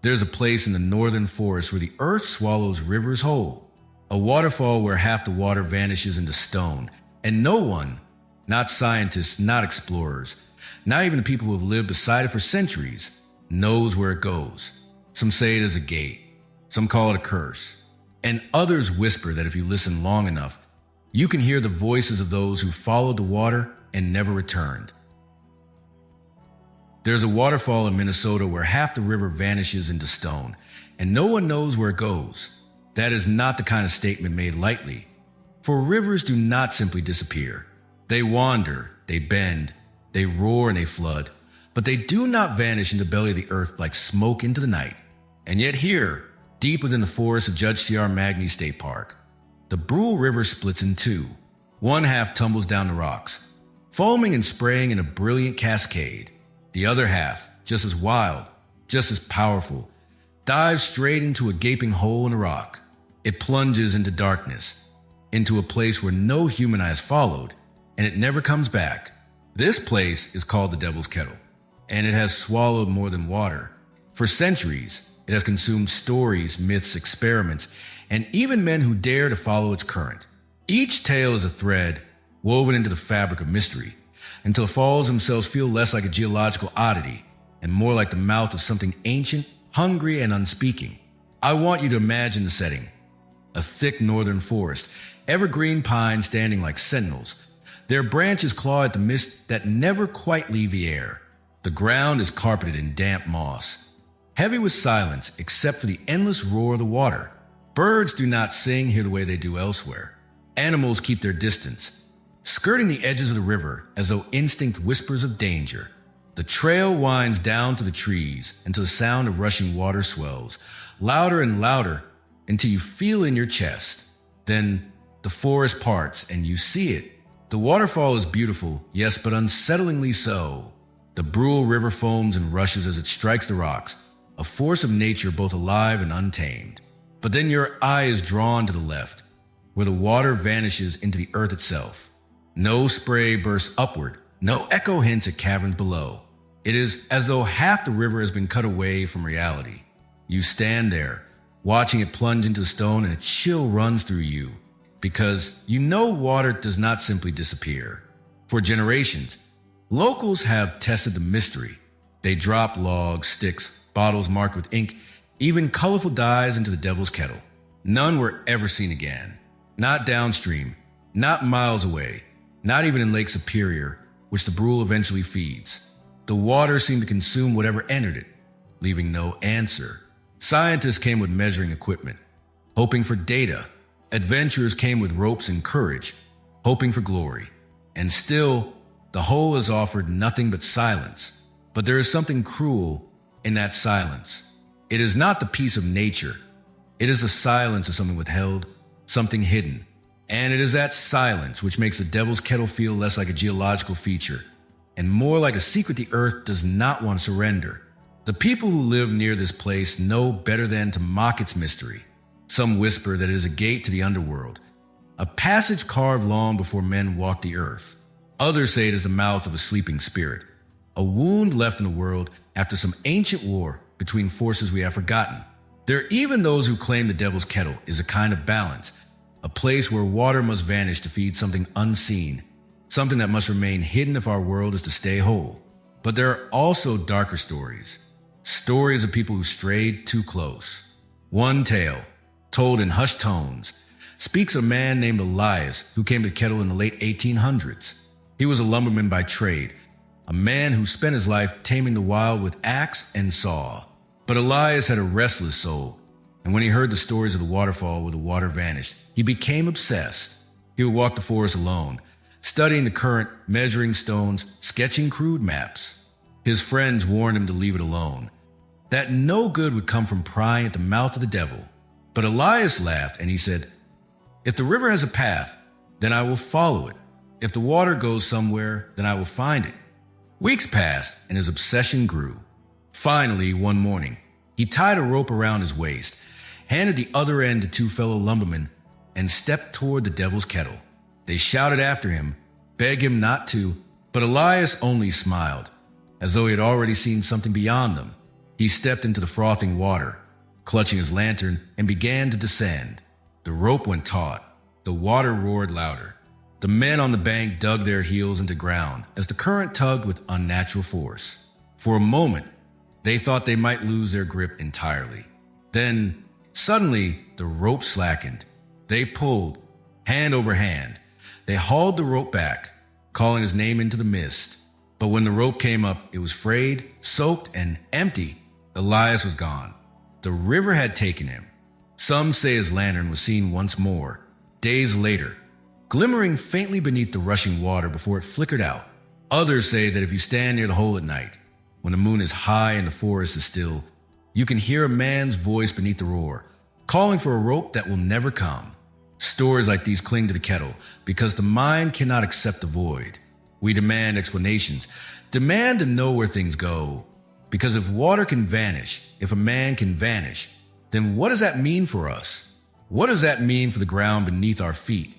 There's a place in the northern forest where the earth swallows rivers whole, a waterfall where half the water vanishes into stone, and no one, not scientists, not explorers, not even the people who have lived beside it for centuries, knows where it goes. Some say it is a gate, some call it a curse, and others whisper that if you listen long enough, you can hear the voices of those who followed the water and never returned. There's a waterfall in Minnesota where half the river vanishes into stone, and no one knows where it goes. That is not the kind of statement made lightly, for rivers do not simply disappear. They wander, they bend, they roar and they flood, but they do not vanish in the belly of the earth like smoke into the night. And yet here, deep within the forest of Judge C.R. Magny State Park, the Brule River splits in two. One half tumbles down the rocks, foaming and spraying in a brilliant cascade. The other half, just as wild, just as powerful, dives straight into a gaping hole in the rock. It plunges into darkness, into a place where no human eye has followed, and it never comes back. This place is called the Devil's Kettle, and it has swallowed more than water. For centuries, it has consumed stories, myths, experiments, and even men who dare to follow its current. Each tale is a thread woven into the fabric of mystery, until falls themselves feel less like a geological oddity and more like the mouth of something ancient, hungry, and unspeaking. I want you to imagine the setting. A thick northern forest, evergreen pines standing like sentinels. Their branches claw at the mist that never quite leave the air. The ground is carpeted in damp moss, heavy with silence except for the endless roar of the water. Birds do not sing here the way they do elsewhere. Animals keep their distance, skirting the edges of the river as though instinct whispers of danger. The trail winds down to the trees until the sound of rushing water swells, louder and louder until you feel in your chest. Then the forest parts and you see it. The waterfall is beautiful, yes, but unsettlingly so. The Brule River foams and rushes as it strikes the rocks, a force of nature both alive and untamed. But then your eye is drawn to the left, where the water vanishes into the earth itself. No spray bursts upward, no echo hints at caverns below. It is as though half the river has been cut away from reality. You stand there, watching it plunge into the stone, and a chill runs through you, because you know water does not simply disappear. For generations, locals have tested the mystery. They drop logs, sticks, bottles marked with ink, even colorful dyes into the Devil's Kettle. None were ever seen again. Not downstream, not miles away, not even in Lake Superior, which the Brule eventually feeds. The water seemed to consume whatever entered it, leaving no answer. Scientists came with measuring equipment, hoping for data. Adventurers came with ropes and courage, hoping for glory. And still, the hole has offered nothing but silence. But there is something cruel in that silence. It is not the peace of nature. It is the silence of something withheld, something hidden. And it is that silence which makes the Devil's Kettle feel less like a geological feature and more like a secret the earth does not want to surrender. The people who live near this place know better than to mock its mystery. Some whisper that it is a gate to the underworld, a passage carved long before men walked the earth. Others say it is the mouth of a sleeping spirit, a wound left in the world after some ancient war between forces we have forgotten. There are even those who claim the Devil's Kettle is a kind of balance, a place where water must vanish to feed something unseen, something that must remain hidden if our world is to stay whole. But there are also darker stories, stories of people who strayed too close. One tale, told in hushed tones, speaks of a man named Elias who came to Kettle in the late 1800s. He was a lumberman by trade, a man who spent his life taming the wild with axe and saw. But Elias had a restless soul, and when he heard the stories of the waterfall where the water vanished, he became obsessed. He would walk the forest alone, studying the current, measuring stones, sketching crude maps. His friends warned him to leave it alone, that no good would come from prying at the mouth of the devil. But Elias laughed and he said, "If the river has a path, then I will follow it. If the water goes somewhere, then I will find it." Weeks passed and his obsession grew. Finally, one morning, he tied a rope around his waist, handed the other end to two fellow lumbermen, and stepped toward the Devil's Kettle. They shouted after him, begged him not to, but Elias only smiled, as though he had already seen something beyond them. He stepped into the frothing water, clutching his lantern, and began to descend. The rope went taut. The water roared louder. The men on the bank dug their heels into ground as the current tugged with unnatural force. For a moment, they thought they might lose their grip entirely. Then, suddenly, the rope slackened. They pulled, hand over hand. They hauled the rope back, calling his name into the mist. But when the rope came up, it was frayed, soaked, and empty. Elias was gone. The river had taken him. Some say his lantern was seen once more, days later, glimmering faintly beneath the rushing water before it flickered out. Others say that if you stand near the hole at night, when the moon is high and the forest is still, you can hear a man's voice beneath the roar, calling for a rope that will never come. Stories like these cling to the kettle because the mind cannot accept the void. We demand explanations, demand to know where things go. Because if water can vanish, if a man can vanish, then what does that mean for us? What does that mean for the ground beneath our feet?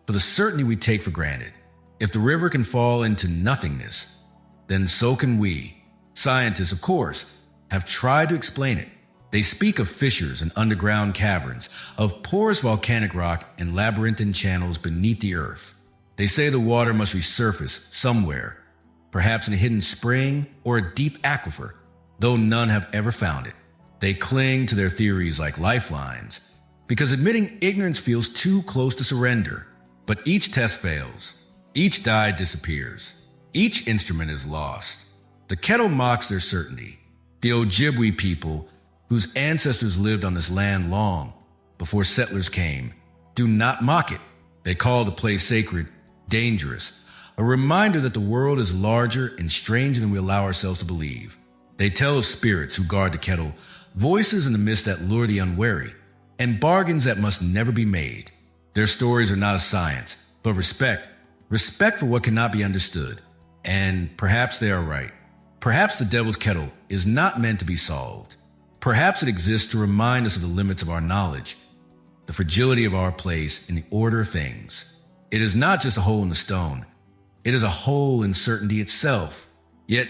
For the certainty we take for granted? If the river can fall into nothingness, then so can we. Scientists, of course, have tried to explain it. They speak of fissures and underground caverns, of porous volcanic rock and labyrinthine channels beneath the earth. They say the water must resurface somewhere, perhaps in a hidden spring or a deep aquifer, though none have ever found it. They cling to their theories like lifelines, because admitting ignorance feels too close to surrender. But each test fails. Each dye disappears. Each instrument is lost. The kettle mocks their certainty. The Ojibwe people, whose ancestors lived on this land long before settlers came, do not mock it. They call the place sacred, dangerous, a reminder that the world is larger and stranger than we allow ourselves to believe. They tell of spirits who guard the kettle, voices in the mist that lure the unwary, and bargains that must never be made. Their stories are not a science, but respect for what cannot be understood. And perhaps they are right. Perhaps the devil's kettle is not meant to be solved. Perhaps it exists to remind us of the limits of our knowledge, the fragility of our place in the order of things. It is not just a hole in the stone. It is a hole in certainty itself. Yet,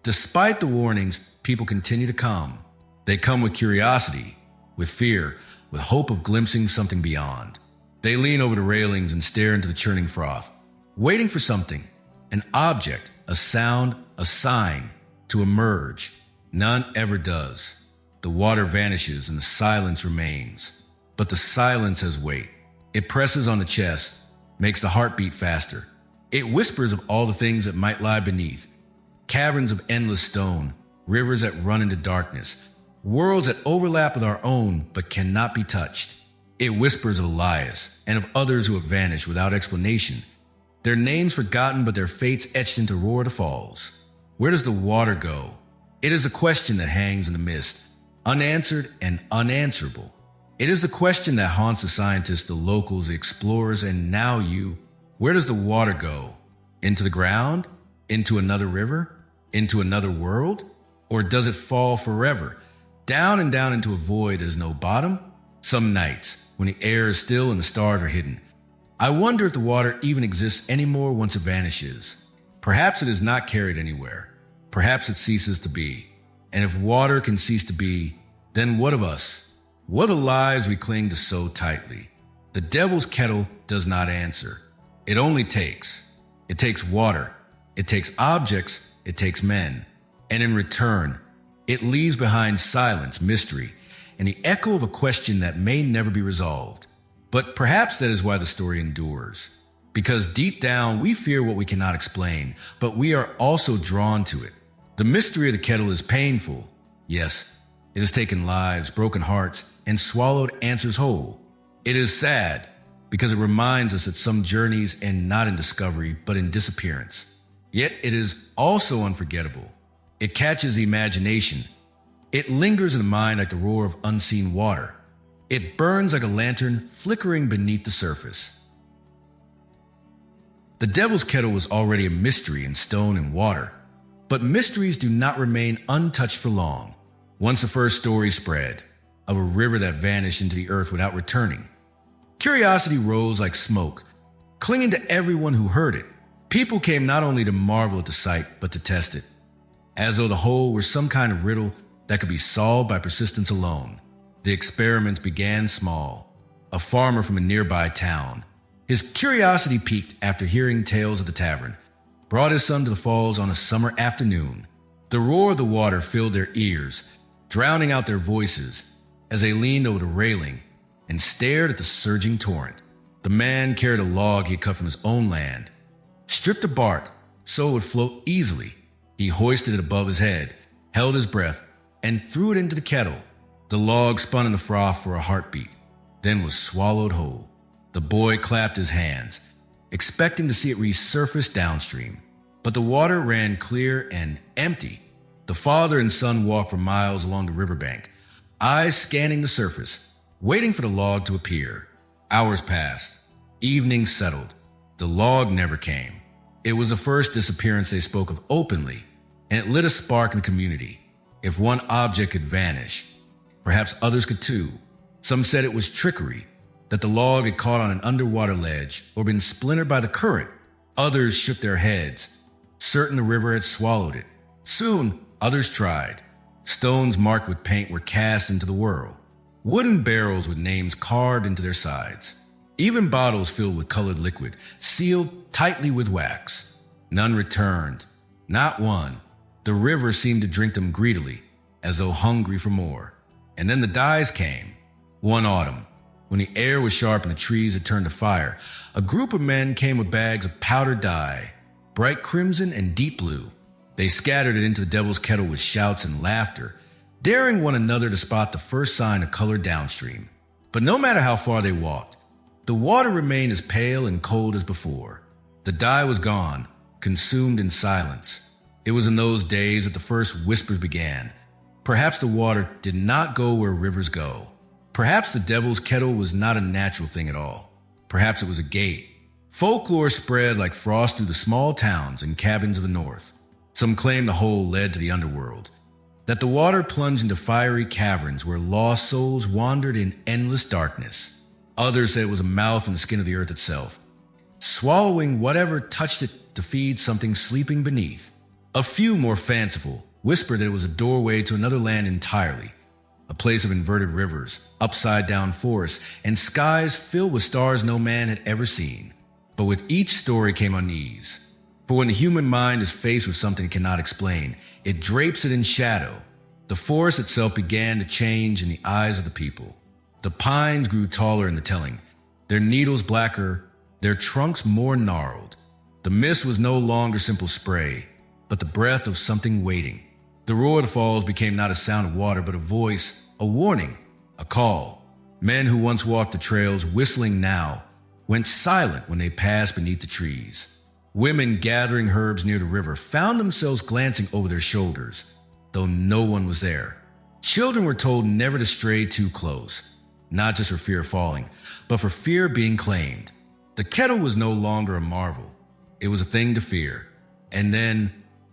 despite the warnings, people continue to come. They come with curiosity, with fear, with hope of glimpsing something beyond. They lean over the railings and stare into the churning froth, waiting for something, an object, a sound, a sign, to emerge. None ever does. The water vanishes and the silence remains. But the silence has weight. It presses on the chest, makes the heart beat faster. It whispers of all the things that might lie beneath. Caverns of endless stone, rivers that run into darkness, worlds that overlap with our own but cannot be touched. It whispers of Elias and of others who have vanished without explanation, their names forgotten but their fates etched into roar falls. Where does the water go? It is a question that hangs in the mist, unanswered and unanswerable. It is the question that haunts the scientists, the locals, the explorers, and now you. Where does the water go? Into the ground? Into another river? Into another world? Or does it fall forever, down and down into a void that has no bottom? Some nights, when the air is still and the stars are hidden, I wonder if the water even exists anymore once it vanishes. Perhaps it is not carried anywhere. Perhaps it ceases to be. And if water can cease to be, then what of us? What of the lives we cling to so tightly? The devil's kettle does not answer. It only takes. It takes water. It takes objects. It takes men. And in return, it leaves behind silence, mystery, and the echo of a question that may never be resolved. But perhaps that is why the story endures. Because deep down, we fear what we cannot explain, but we are also drawn to it. The mystery of the kettle is painful. Yes, it has taken lives, broken hearts, and swallowed answers whole. It is sad because it reminds us that some journeys end not in discovery, but in disappearance. Yet it is also unforgettable. It catches the imagination. It lingers in the mind like the roar of unseen water. It burns like a lantern flickering beneath the surface. The devil's kettle was already a mystery in stone and water, but mysteries do not remain untouched for long. Once the first story spread, of a river that vanished into the earth without returning, curiosity rose like smoke, clinging to everyone who heard it. People came not only to marvel at the sight, but to test it. As though the whole were some kind of riddle, that could be solved by persistence alone. The experiment began small. A farmer from a nearby town, his curiosity piqued after hearing tales of the tavern, brought his son to the falls on a summer afternoon. The roar of the water filled their ears, drowning out their voices as they leaned over the railing and stared at the surging torrent. The man carried a log he had cut from his own land. Stripped the bark so it would float easily, he hoisted it above his head, held his breath, and threw it into the kettle. The log spun in the froth for a heartbeat, then was swallowed whole. The boy clapped his hands, expecting to see it resurface downstream. But the water ran clear and empty. The father and son walked for miles along the riverbank, eyes scanning the surface, waiting for the log to appear. Hours passed. Evening settled. The log never came. It was the first disappearance they spoke of openly, and it lit a spark in the community. If one object could vanish, perhaps others could too. Some said it was trickery, that the log had caught on an underwater ledge or been splintered by the current. Others shook their heads, certain the river had swallowed it. Soon, others tried. Stones marked with paint were cast into the whirl. Wooden barrels with names carved into their sides. Even bottles filled with colored liquid, sealed tightly with wax. None returned. Not one. The river seemed to drink them greedily, as though hungry for more. And then the dyes came. One autumn, when the air was sharp and the trees had turned to fire, a group of men came with bags of powdered dye, bright crimson and deep blue. They scattered it into the devil's kettle with shouts and laughter, daring one another to spot the first sign of color downstream. But no matter how far they walked, the water remained as pale and cold as before. The dye was gone, consumed in silence. It was in those days that the first whispers began. Perhaps the water did not go where rivers go. Perhaps the devil's kettle was not a natural thing at all. Perhaps it was a gate. Folklore spread like frost through the small towns and cabins of the north. Some claimed the hole led to the underworld, that the water plunged into fiery caverns where lost souls wandered in endless darkness. Others said it was a mouth in the skin of the earth itself, swallowing whatever touched it to feed something sleeping beneath. A few, more fanciful, whispered that it was a doorway to another land entirely, a place of inverted rivers, upside-down forests, and skies filled with stars no man had ever seen. But with each story came unease. For when the human mind is faced with something it cannot explain, it drapes it in shadow. The forest itself began to change in the eyes of the people. The pines grew taller in the telling, their needles blacker, their trunks more gnarled. The mist was no longer simple spray, but the breath of something waiting. The roar of the falls became not a sound of water, but a voice, a warning, a call. Men who once walked the trails, whistling now, went silent when they passed beneath the trees. Women gathering herbs near the river found themselves glancing over their shoulders, though no one was there. Children were told never to stray too close, not just for fear of falling, but for fear of being claimed. The kettle was no longer a marvel. It was a thing to fear. And then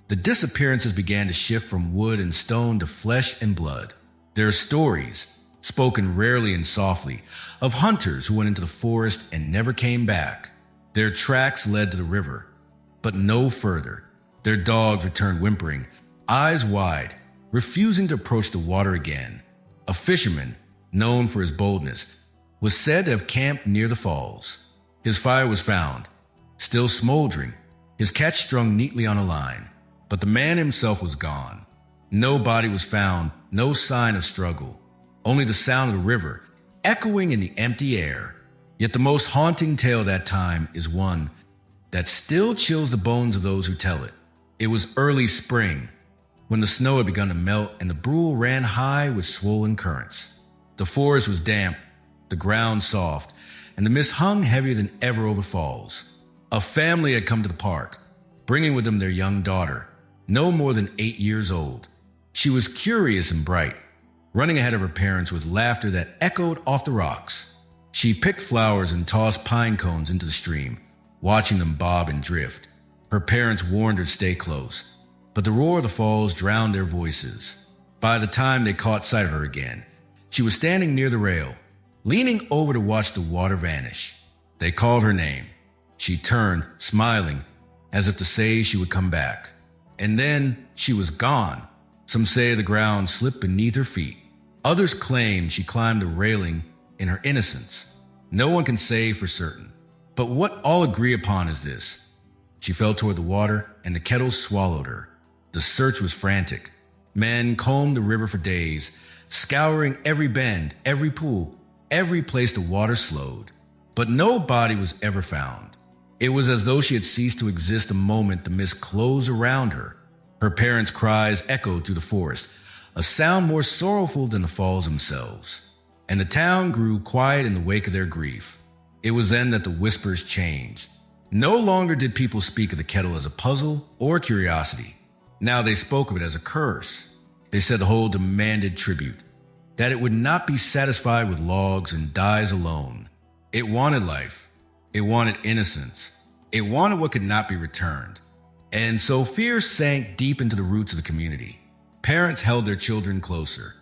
the disappearances began to shift from wood and stone to flesh and blood. There are stories, spoken rarely and softly, of hunters who went into the forest and never came back. Their tracks led to the river, but no further. Their dogs returned whimpering, eyes wide, refusing to approach the water again. A fisherman, known for his boldness, was said to have camped near the falls. His fire was found, still smoldering, his catch strung neatly on a line. But the man himself was gone. No body was found, no sign of struggle, only the sound of the river echoing in the empty air. Yet the most haunting tale of that time is one that still chills the bones of those who tell it. It was early spring, when the snow had begun to melt and the Brule ran high with swollen currents. The forest was damp, the ground soft, and the mist hung heavier than ever over falls. A family had come to the park, bringing with them their young daughter, no more than 8 years old. She was curious and bright, running ahead of her parents with laughter that echoed off the rocks. She picked flowers and tossed pine cones into the stream, watching them bob and drift. Her parents warned her to stay close, but the roar of the falls drowned their voices. By the time they caught sight of her again, she was standing near the rail, leaning over to watch the water vanish. They called her name. She turned, smiling, as if to say she would come back. And then she was gone, Some say the ground slipped beneath her feet. Others claim she climbed the railing in her innocence. No one can say for certain. But what all agree upon is this. She fell toward the water, and the kettle swallowed her. The search was frantic. Men combed the river for days, scouring every bend, every pool, every place the water slowed. But no body was ever found. It was as though she had ceased to exist the moment the mist closed around her. Her parents' cries echoed through the forest, a sound more sorrowful than the falls themselves. And the town grew quiet in the wake of their grief. It was then that the whispers changed. No longer did people speak of the kettle as a puzzle or a curiosity. Now they spoke of it as a curse. They said the hole demanded tribute, that it would not be satisfied with logs and dyes alone. It wanted life. It wanted innocence. It wanted what could not be returned. And so fear sank deep into the roots of the community. Parents held their children closer.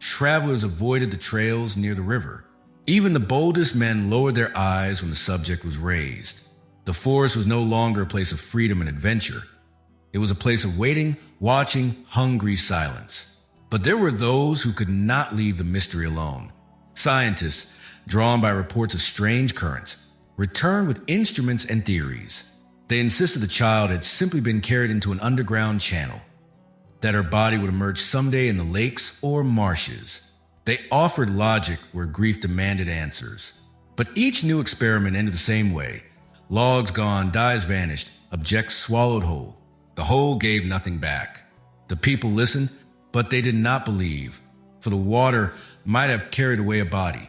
Travelers avoided the trails near the river. Even the boldest men lowered their eyes when the subject was raised. The forest was no longer a place of freedom and adventure. It was a place of waiting, watching, hungry silence. But there were those who could not leave the mystery alone. Scientists, drawn by reports of strange currents, returned with instruments and theories. They insisted the child had simply been carried into an underground channel, that her body would emerge someday in the lakes or marshes. They offered logic where grief demanded answers. But each new experiment ended the same way. Logs gone, dyes vanished, objects swallowed whole. The whole gave nothing back. The people listened, but they did not believe, for the water might have carried away a body.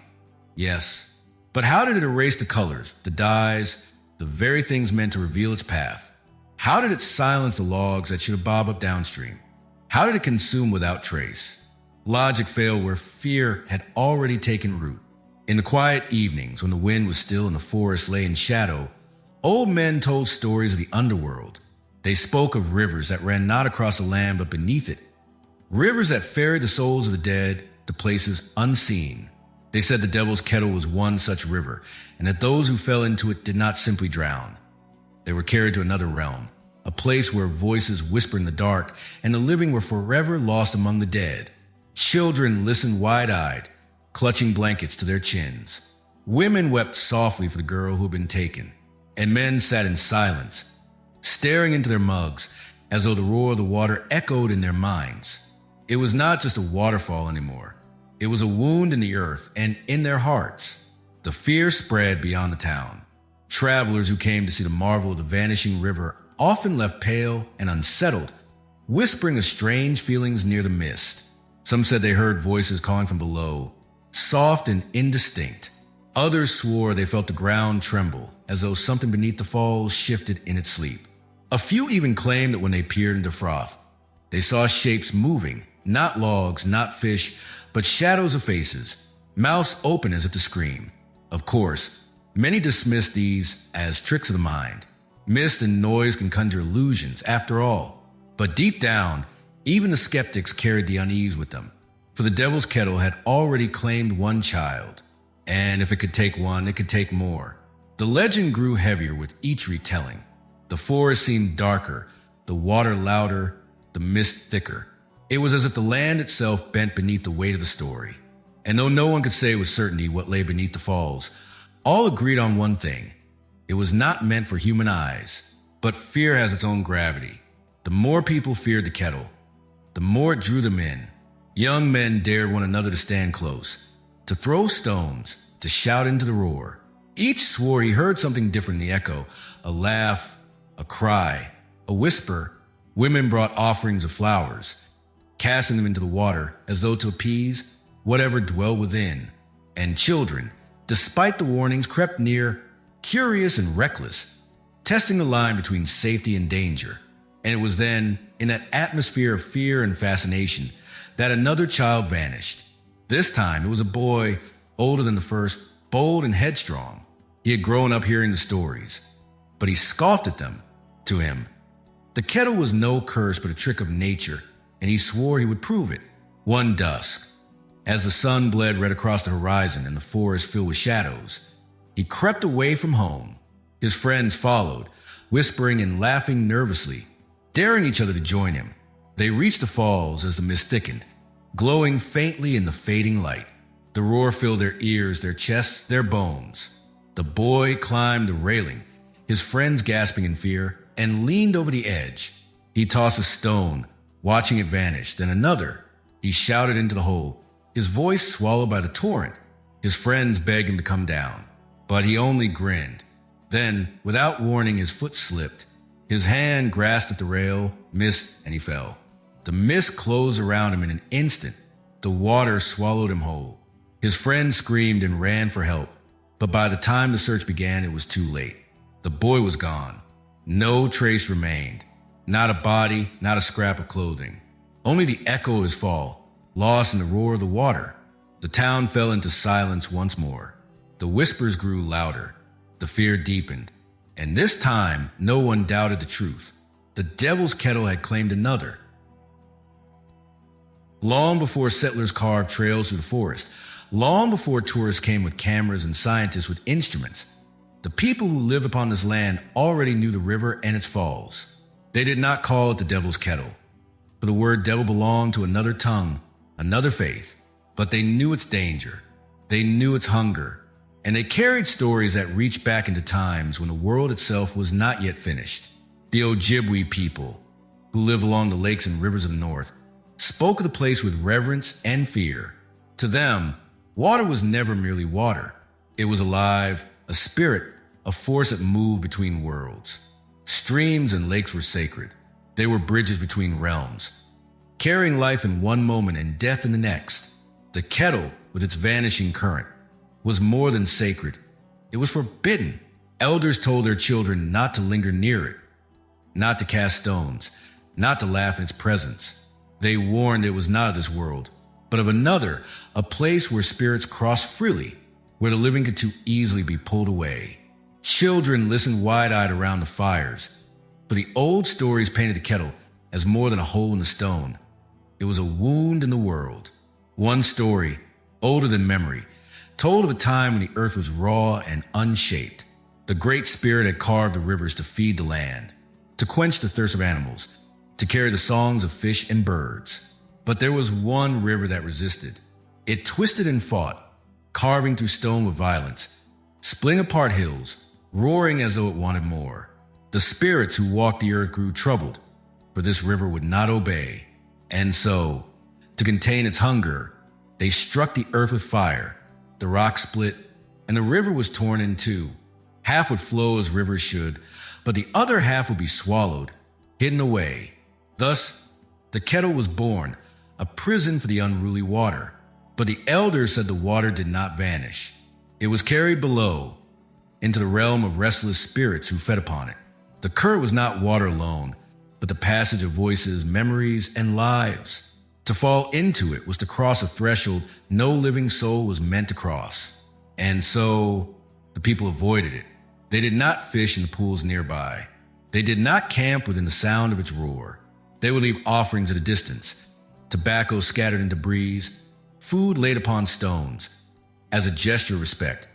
Yes, but how did it erase the colors, the dyes, the very things meant to reveal its path? How did it silence the logs that should have bobbed up downstream? How did it consume without trace? Logic failed where fear had already taken root. In the quiet evenings, when the wind was still and the forest lay in shadow, old men told stories of the underworld. They spoke of rivers that ran not across the land but beneath it. Rivers that ferried the souls of the dead to places unseen. They said the devil's kettle was one such river, and that those who fell into it did not simply drown. They were carried to another realm, a place where voices whispered in the dark, and the living were forever lost among the dead. Children listened wide-eyed, clutching blankets to their chins. Women wept softly for the girl who had been taken, and men sat in silence, staring into their mugs as though the roar of the water echoed in their minds. It was not just a waterfall anymore. It was a wound in the earth and in their hearts. The fear spread beyond the town. Travelers who came to see the marvel of the vanishing river often left pale and unsettled, whispering of strange feelings near the mist. Some said they heard voices calling from below, soft and indistinct. Others swore they felt the ground tremble, as though something beneath the falls shifted in its sleep. A few even claimed that when they peered into froth, they saw shapes moving, not logs, not fish, but shadows of faces, mouths open as if to scream. Of course, many dismissed these as tricks of the mind. Mist and noise can conjure illusions, after all. But deep down, even the skeptics carried the unease with them. For the devil's kettle had already claimed one child. And if it could take one, it could take more. The legend grew heavier with each retelling. The forest seemed darker, the water louder, the mist thicker. It was as if the land itself bent beneath the weight of the story. And though no one could say with certainty what lay beneath the falls, all agreed on one thing. It was not meant for human eyes, but fear has its own gravity. The more people feared the kettle, the more it drew them in. Young men dared one another to stand close, to throw stones, to shout into the roar. Each swore he heard something different in the echo, a laugh, a cry, a whisper. Women brought offerings of flowers, casting them into the water as though to appease whatever dwelled within. And children, despite the warnings, crept near, curious and reckless, testing the line between safety and danger. And it was then, in that atmosphere of fear and fascination, that another child vanished. This time, it was a boy older than the first, bold and headstrong. He had grown up hearing the stories, but he scoffed at them. To him, the kettle was no curse but a trick of nature, and he swore he would prove it. One dusk, as the sun bled red across the horizon and the forest filled with shadows, he crept away from home. His friends followed, whispering and laughing nervously, daring each other to join him. They reached the falls as the mist thickened, glowing faintly in the fading light. The roar filled their ears, their chests, their bones. The boy climbed the railing, his friends gasping in fear, and leaned over the edge. He tossed a stone, watching it vanish, then another. He shouted into the hole, his voice swallowed by the torrent. His friends begged him to come down, but he only grinned. Then, without warning, his foot slipped. His hand grasped at the rail, missed, and he fell. The mist closed around him in an instant. The water swallowed him whole. His friends screamed and ran for help, but by the time the search began, it was too late. The boy was gone. No trace remained. Not a body, not a scrap of clothing. Only the echo of his fall, lost in the roar of the water. The town fell into silence once more. The whispers grew louder. The fear deepened. And this time, no one doubted the truth. The devil's kettle had claimed another. Long before settlers carved trails through the forest, long before tourists came with cameras and scientists with instruments, the people who lived upon this land already knew the river and its falls. They did not call it the devil's kettle, for the word devil belonged to another tongue, another faith, but they knew its danger. They knew its hunger, and they carried stories that reached back into times when the world itself was not yet finished. The Ojibwe people, who live along the lakes and rivers of the north, spoke of the place with reverence and fear. To them, water was never merely water. It was alive, a spirit, a force that moved between worlds. Streams and lakes were sacred. They were bridges between realms, carrying life in one moment and death in the next. The kettle, with its vanishing current, was more than sacred. It was forbidden. Elders told their children not to linger near it, not to cast stones, not to laugh in its presence. They warned it was not of this world, but of another, a place where spirits crossed freely, where the living could too easily be pulled away. Children listened wide-eyed around the fires, for the old stories painted the kettle as more than a hole in the stone. It was a wound in the world. One story, older than memory, told of a time when the earth was raw and unshaped. The Great Spirit had carved the rivers to feed the land, to quench the thirst of animals, to carry the songs of fish and birds. But there was one river that resisted. It twisted and fought, carving through stone with violence, splitting apart hills, roaring as though it wanted more. The spirits who walked the earth grew troubled, for this river would not obey. And so, to contain its hunger, they struck the earth with fire. The rock split, and the river was torn in two. Half would flow as rivers should, but the other half would be swallowed, hidden away. Thus, the kettle was born, a prison for the unruly water. But the elders said the water did not vanish. It was carried below, into the realm of restless spirits who fed upon it. The current was not water alone, but the passage of voices, memories, and lives. To fall into it was to cross a threshold no living soul was meant to cross. And so, the people avoided it. They did not fish in the pools nearby. They did not camp within the sound of its roar. They would leave offerings at a distance, tobacco scattered in debris, food laid upon stones, as a gesture of respect,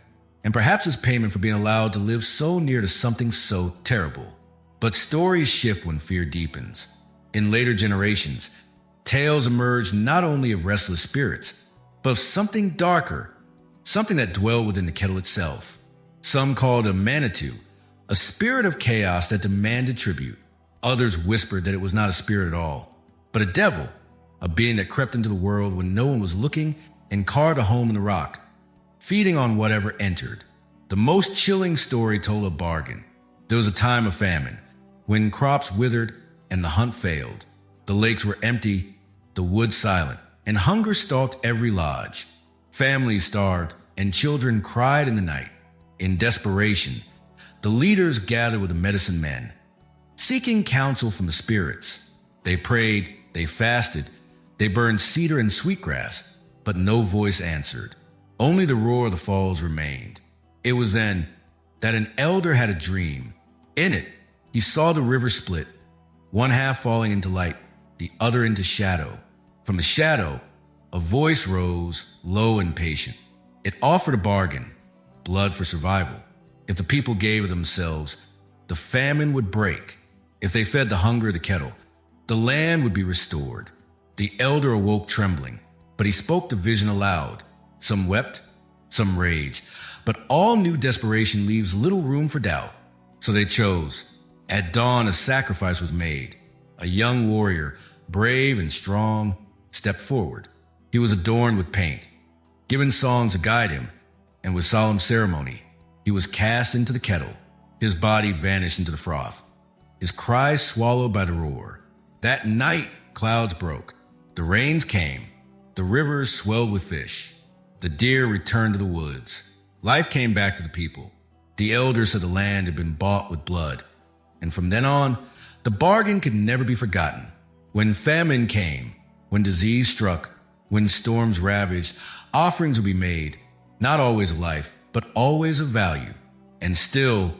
and perhaps as payment for being allowed to live so near to something so terrible. But stories shift when fear deepens. In later generations, tales emerged not only of restless spirits, but of something darker, something that dwelled within the kettle itself. Some called it a Manitou, a spirit of chaos that demanded tribute. Others whispered that it was not a spirit at all, but a devil, a being that crept into the world when no one was looking and carved a home in the rock, feeding on whatever entered. The most chilling story told a bargain. There was a time of famine, when crops withered and the hunt failed. The lakes were empty, the woods silent, and hunger stalked every lodge. Families starved, and children cried in the night. In desperation, the leaders gathered with the medicine men, seeking counsel from the spirits. They prayed, they fasted, they burned cedar and sweetgrass, but no voice answered. Only the roar of the falls remained. It was then that an elder had a dream. In it, he saw the river split, one half falling into light, the other into shadow. From the shadow, a voice rose, low and patient. It offered a bargain, blood for survival. If the people gave of themselves, the famine would break. If they fed the hunger of the kettle, The land would be restored. The elder awoke trembling, but he spoke the vision aloud. Some wept, some raged, but all knew desperation leaves little room for doubt. So they chose. At dawn, a sacrifice was made. A young warrior, brave and strong, stepped forward. He was adorned with paint, given songs to guide him, and with solemn ceremony, he was cast into the kettle. His body vanished into the froth, his cries swallowed by the roar. That night, clouds broke. The rains came. The rivers swelled with fish. The deer returned to the woods. Life came back to the people. The elders of the land had been bought with blood. And from then on, the bargain could never be forgotten. When famine came, when disease struck, when storms ravaged, offerings would be made, not always of life, but always of value. And still,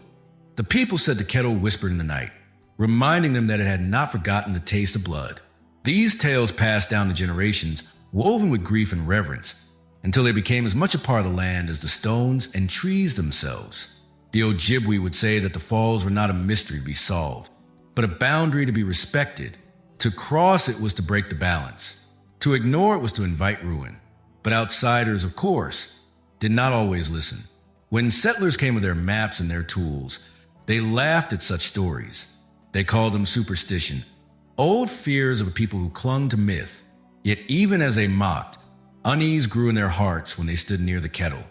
the people said the kettle whispered in the night, reminding them that it had not forgotten the taste of blood. These tales passed down to generations, woven with grief and reverence, until they became as much a part of the land as the stones and trees themselves. The Ojibwe would say that the falls were not a mystery to be solved, but a boundary to be respected. To cross it was to break the balance. To ignore it was to invite ruin. But outsiders, of course, did not always listen. When settlers came with their maps and their tools, they laughed at such stories. They called them superstition, old fears of a people who clung to myth. Yet even as they mocked, unease grew in their hearts when they stood near the kettle.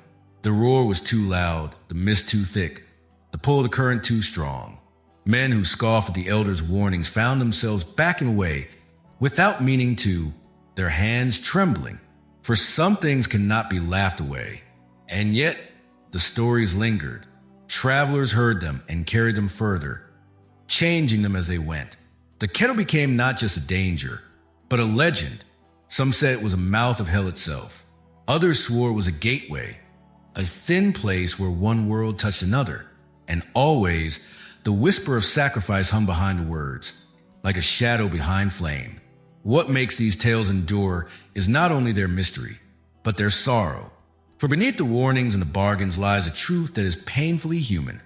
The roar was too loud, the mist too thick, the pull of the current too strong. Men who scoffed at the elders' warnings found themselves backing away without meaning to, their hands trembling. For some things cannot be laughed away. And yet, the stories lingered. Travelers heard them and carried them further, changing them as they went. The kettle became not just a danger, but a legend. Some said it was a mouth of hell itself. Others swore it was a gateway, a thin place where one world touched another. And always, the whisper of sacrifice hung behind the words, like a shadow behind flame. What makes these tales endure is not only their mystery, but their sorrow. For beneath the warnings and the bargains lies a truth that is painfully human.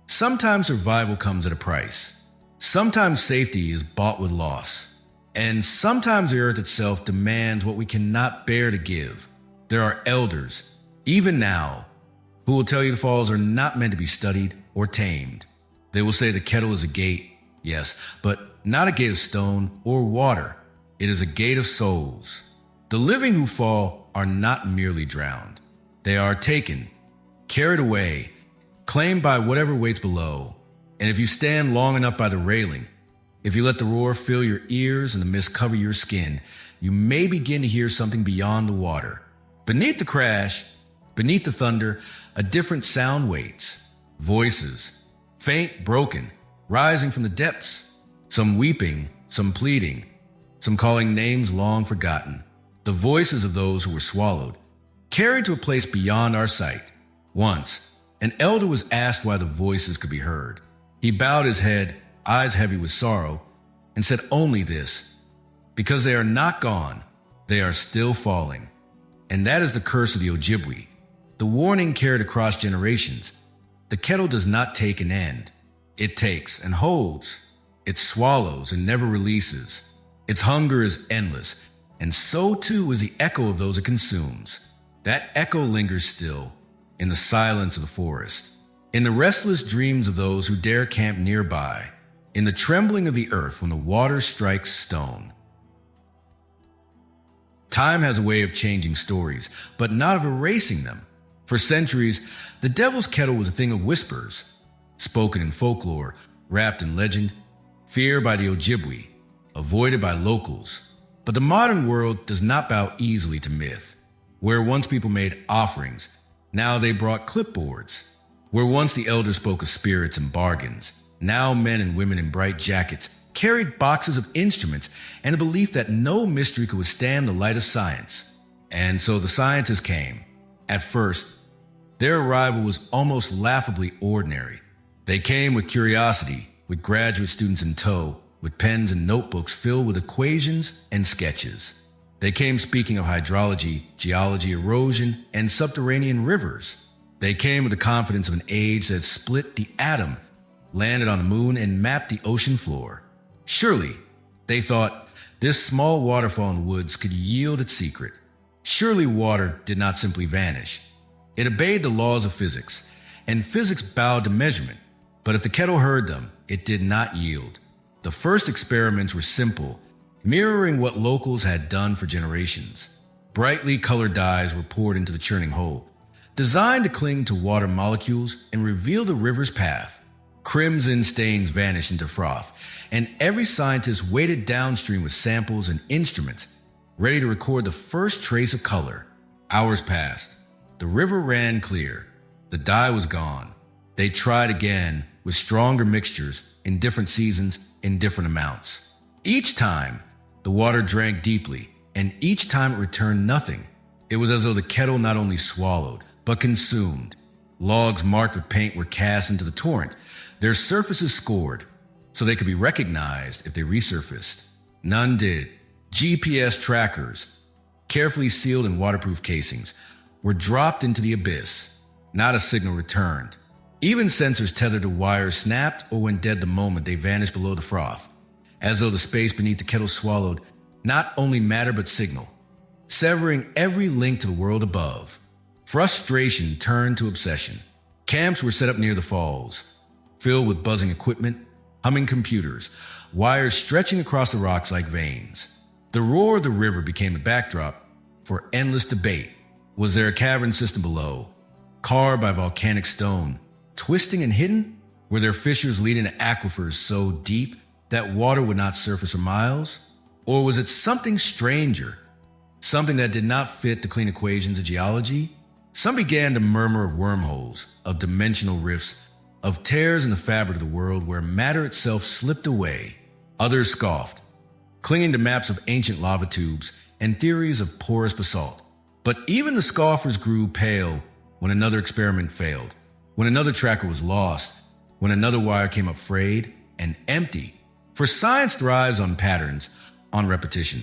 Sometimes survival comes at a price. Sometimes safety is bought with loss. And sometimes the earth itself demands what we cannot bear to give. There are elders, even now, who will tell you the falls are not meant to be studied or tamed. They will say the kettle is a gate, yes, but not a gate of stone or water. It is a gate of souls. The living who fall are not merely drowned. They are taken, carried away, claimed by whatever waits below. And if you stand long enough by the railing, if you let the roar fill your ears and the mist cover your skin, you may begin to hear something beyond the water. Beneath the crash, beneath the thunder, a different sound waits. Voices, faint, broken, rising from the depths. Some weeping, some pleading, some calling names long forgotten. The voices of those who were swallowed, carried to a place beyond our sight. Once, an elder was asked why the voices could be heard. He bowed his head, eyes heavy with sorrow, and said only this: because they are not gone, they are still falling. And that is the curse of the Ojibwe, the warning carried across generations. The kettle does not take an end. It takes and holds. It swallows and never releases. Its hunger is endless, and so too is the echo of those it consumes. That echo lingers still, in the silence of the forest, in the restless dreams of those who dare camp nearby, in the trembling of the earth when the water strikes stone. Time has a way of changing stories, but not of erasing them. For centuries, the Devil's Kettle was a thing of whispers, spoken in folklore, wrapped in legend, feared by the Ojibwe, avoided by locals. But the modern world does not bow easily to myth. Where once people made offerings, now they brought clipboards. Where once the elders spoke of spirits and bargains, now men and women in bright jackets carried boxes of instruments and a belief that no mystery could withstand the light of science. And so the scientists came. At first, their arrival was almost laughably ordinary. They came with curiosity, with graduate students in tow, with pens and notebooks filled with equations and sketches. They came speaking of hydrology, geology, erosion, and subterranean rivers. They came with the confidence of an age that had split the atom, landed on the moon, and mapped the ocean floor. Surely, They thought this small waterfall in the woods could yield its secret. Surely water did not simply vanish. It obeyed the laws of physics, and physics bowed to measurement. But if the kettle heard them, it did not yield. The first experiments were simple, mirroring what locals had done for generations. Brightly colored dyes were poured into the churning hole, designed to cling to water molecules and reveal the river's path. Crimson stains vanished into froth, and every scientist waited downstream with samples and instruments, ready to record the first trace of color. Hours passed. The river ran clear. The dye was gone. They tried again with stronger mixtures in different seasons in different amounts. Each time, the water drank deeply, and each time it returned nothing. It was as though the kettle not only swallowed, but consumed. Logs marked with paint were cast into the torrent, their surfaces scored, so they could be recognized if they resurfaced. None did. GPS trackers, carefully sealed in waterproof casings, were dropped into the abyss. Not a signal returned. Even sensors tethered to wires snapped or went dead the moment they vanished below the froth, as though the space beneath the kettle swallowed not only matter but signal, severing every link to the world above. Frustration turned to obsession. Camps were set up near the falls, filled with buzzing equipment, humming computers, wires stretching across the rocks like veins. The roar of the river became the backdrop for endless debate. Was there a cavern system below, carved by volcanic stone, twisting and hidden? Were there fissures leading to aquifers so deep that water would not surface for miles? Or was it something stranger, something that did not fit the clean equations of geology? Some began to murmur of wormholes, of dimensional rifts, of tears in the fabric of the world where matter itself slipped away. Others scoffed, clinging to maps of ancient lava tubes and theories of porous basalt. But even the scoffers grew pale when another experiment failed, when another tracker was lost, when another wire came up frayed and empty. For science thrives on patterns, on repetition,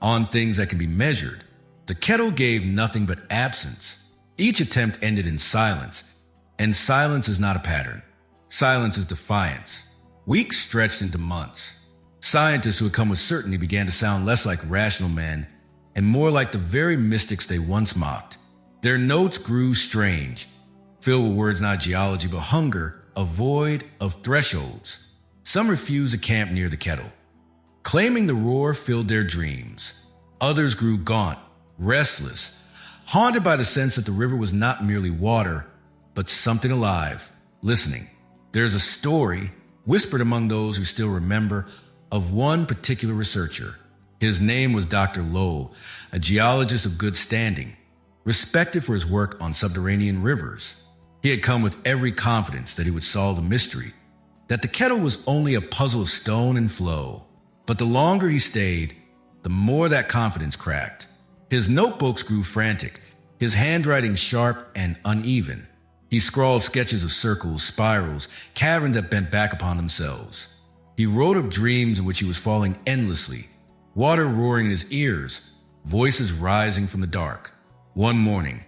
on things that can be measured. The kettle gave nothing but absence. Each attempt ended in silence, and silence is not a pattern. Silence is defiance. Weeks stretched into months. Scientists who had come with certainty began to sound less like rational men and more like the very mystics they once mocked. Their notes grew strange, filled with words not geology but hunger, a void of thresholds. Some refused to camp near the kettle, claiming the roar filled their dreams. Others grew gaunt, restless, haunted by the sense that the river was not merely water, but something alive, listening. There's a story, whispered among those who still remember, of one particular researcher. His name was Dr. Lull, a geologist of good standing, respected for his work on subterranean rivers. He had come with every confidence that he would solve the mystery, that the kettle was only a puzzle of stone and flow. But the longer he stayed, the more that confidence cracked. His notebooks grew frantic, his handwriting sharp and uneven. He scrawled sketches of circles, spirals, caverns that bent back upon themselves. He wrote of dreams in which he was falling endlessly, water roaring in his ears, voices rising from the dark. One morning,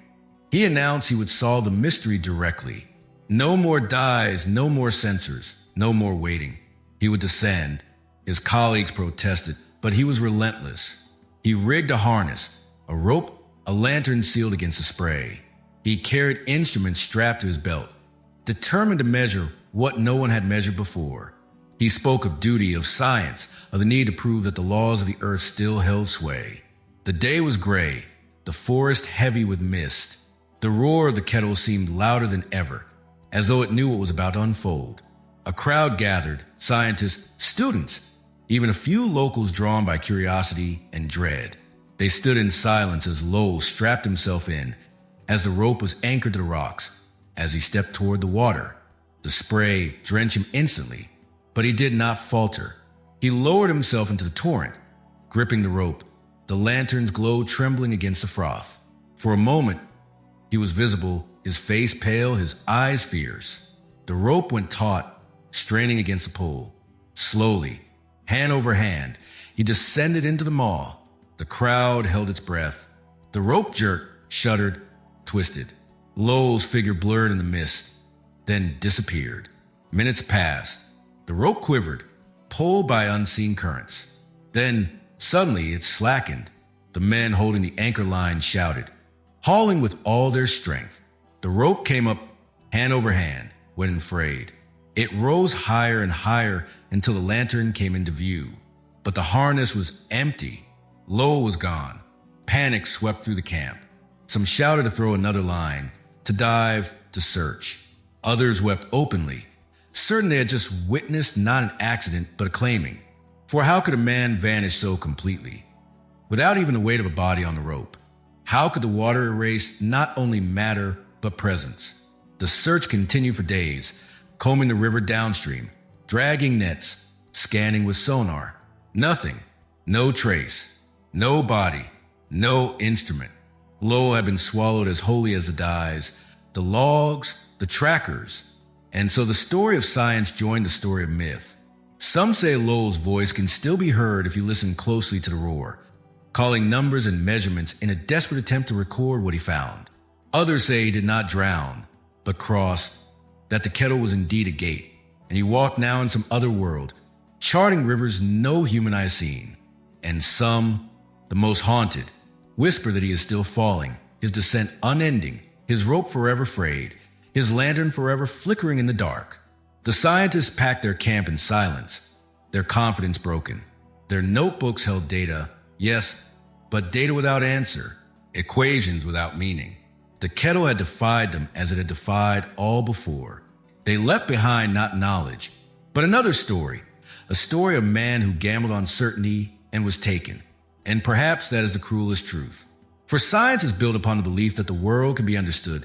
he announced he would solve the mystery directly. No more dyes, no more sensors, no more waiting. He would descend. His colleagues protested, but he was relentless. He rigged a harness, a rope, a lantern sealed against the spray. He carried instruments strapped to his belt, determined to measure what no one had measured before. He spoke of duty, of science, of the need to prove that the laws of the earth still held sway. The day was gray, the forest heavy with mist. The roar of the kettle seemed louder than ever, as though it knew what was about to unfold. A crowd gathered, scientists, students, even a few locals drawn by curiosity and dread. They stood in silence as Lowell strapped himself in, as the rope was anchored to the rocks. As he stepped toward the water, the spray drenched him instantly, but he did not falter. He lowered himself into the torrent, gripping the rope, the lantern's glow trembling against the froth. For a moment, he was visible, his face pale, his eyes fierce. The rope went taut, straining against the pull. Slowly, hand over hand, he descended into the maw. The crowd held its breath. The rope jerked, shuddered, twisted. Lowell's figure blurred in the mist, then disappeared. Minutes passed. The rope quivered, pulled by unseen currents. Then, suddenly, it slackened. The men holding the anchor line shouted, hauling with all their strength. The rope came up hand over hand when frayed. It rose higher and higher until the lantern came into view. But the harness was empty. Lull was gone. Panic swept through the camp. Some shouted to throw another line, to dive, to search. Others wept openly, certain they had just witnessed not an accident but a claiming. For how could a man vanish so completely, without even the weight of a body on the rope? How could the water erase not only matter but presence? The search continued for days, combing the river downstream, dragging nets, scanning with sonar. Nothing, no trace, no body, no instrument. Lull had been swallowed as wholly as the dyes, the logs, the trackers. And so the story of science joined the story of myth. Some say Lull's voice can still be heard if you listen closely to the roar, calling numbers and measurements in a desperate attempt to record what he found. Others say he did not drown, but cross, that the kettle was indeed a gate, and he walked now in some other world, charting rivers no human eye has seen. And some, the most haunted, whisper that he is still falling, his descent unending, his rope forever frayed, his lantern forever flickering in the dark. The scientists packed their camp in silence, their confidence broken. Their notebooks held data, yes, but data without answer, equations without meaning. The kettle had defied them as it had defied all before. They left behind not knowledge, but another story, a story of man who gambled on certainty and was taken. And perhaps that is the cruelest truth. For science is built upon the belief that the world can be understood,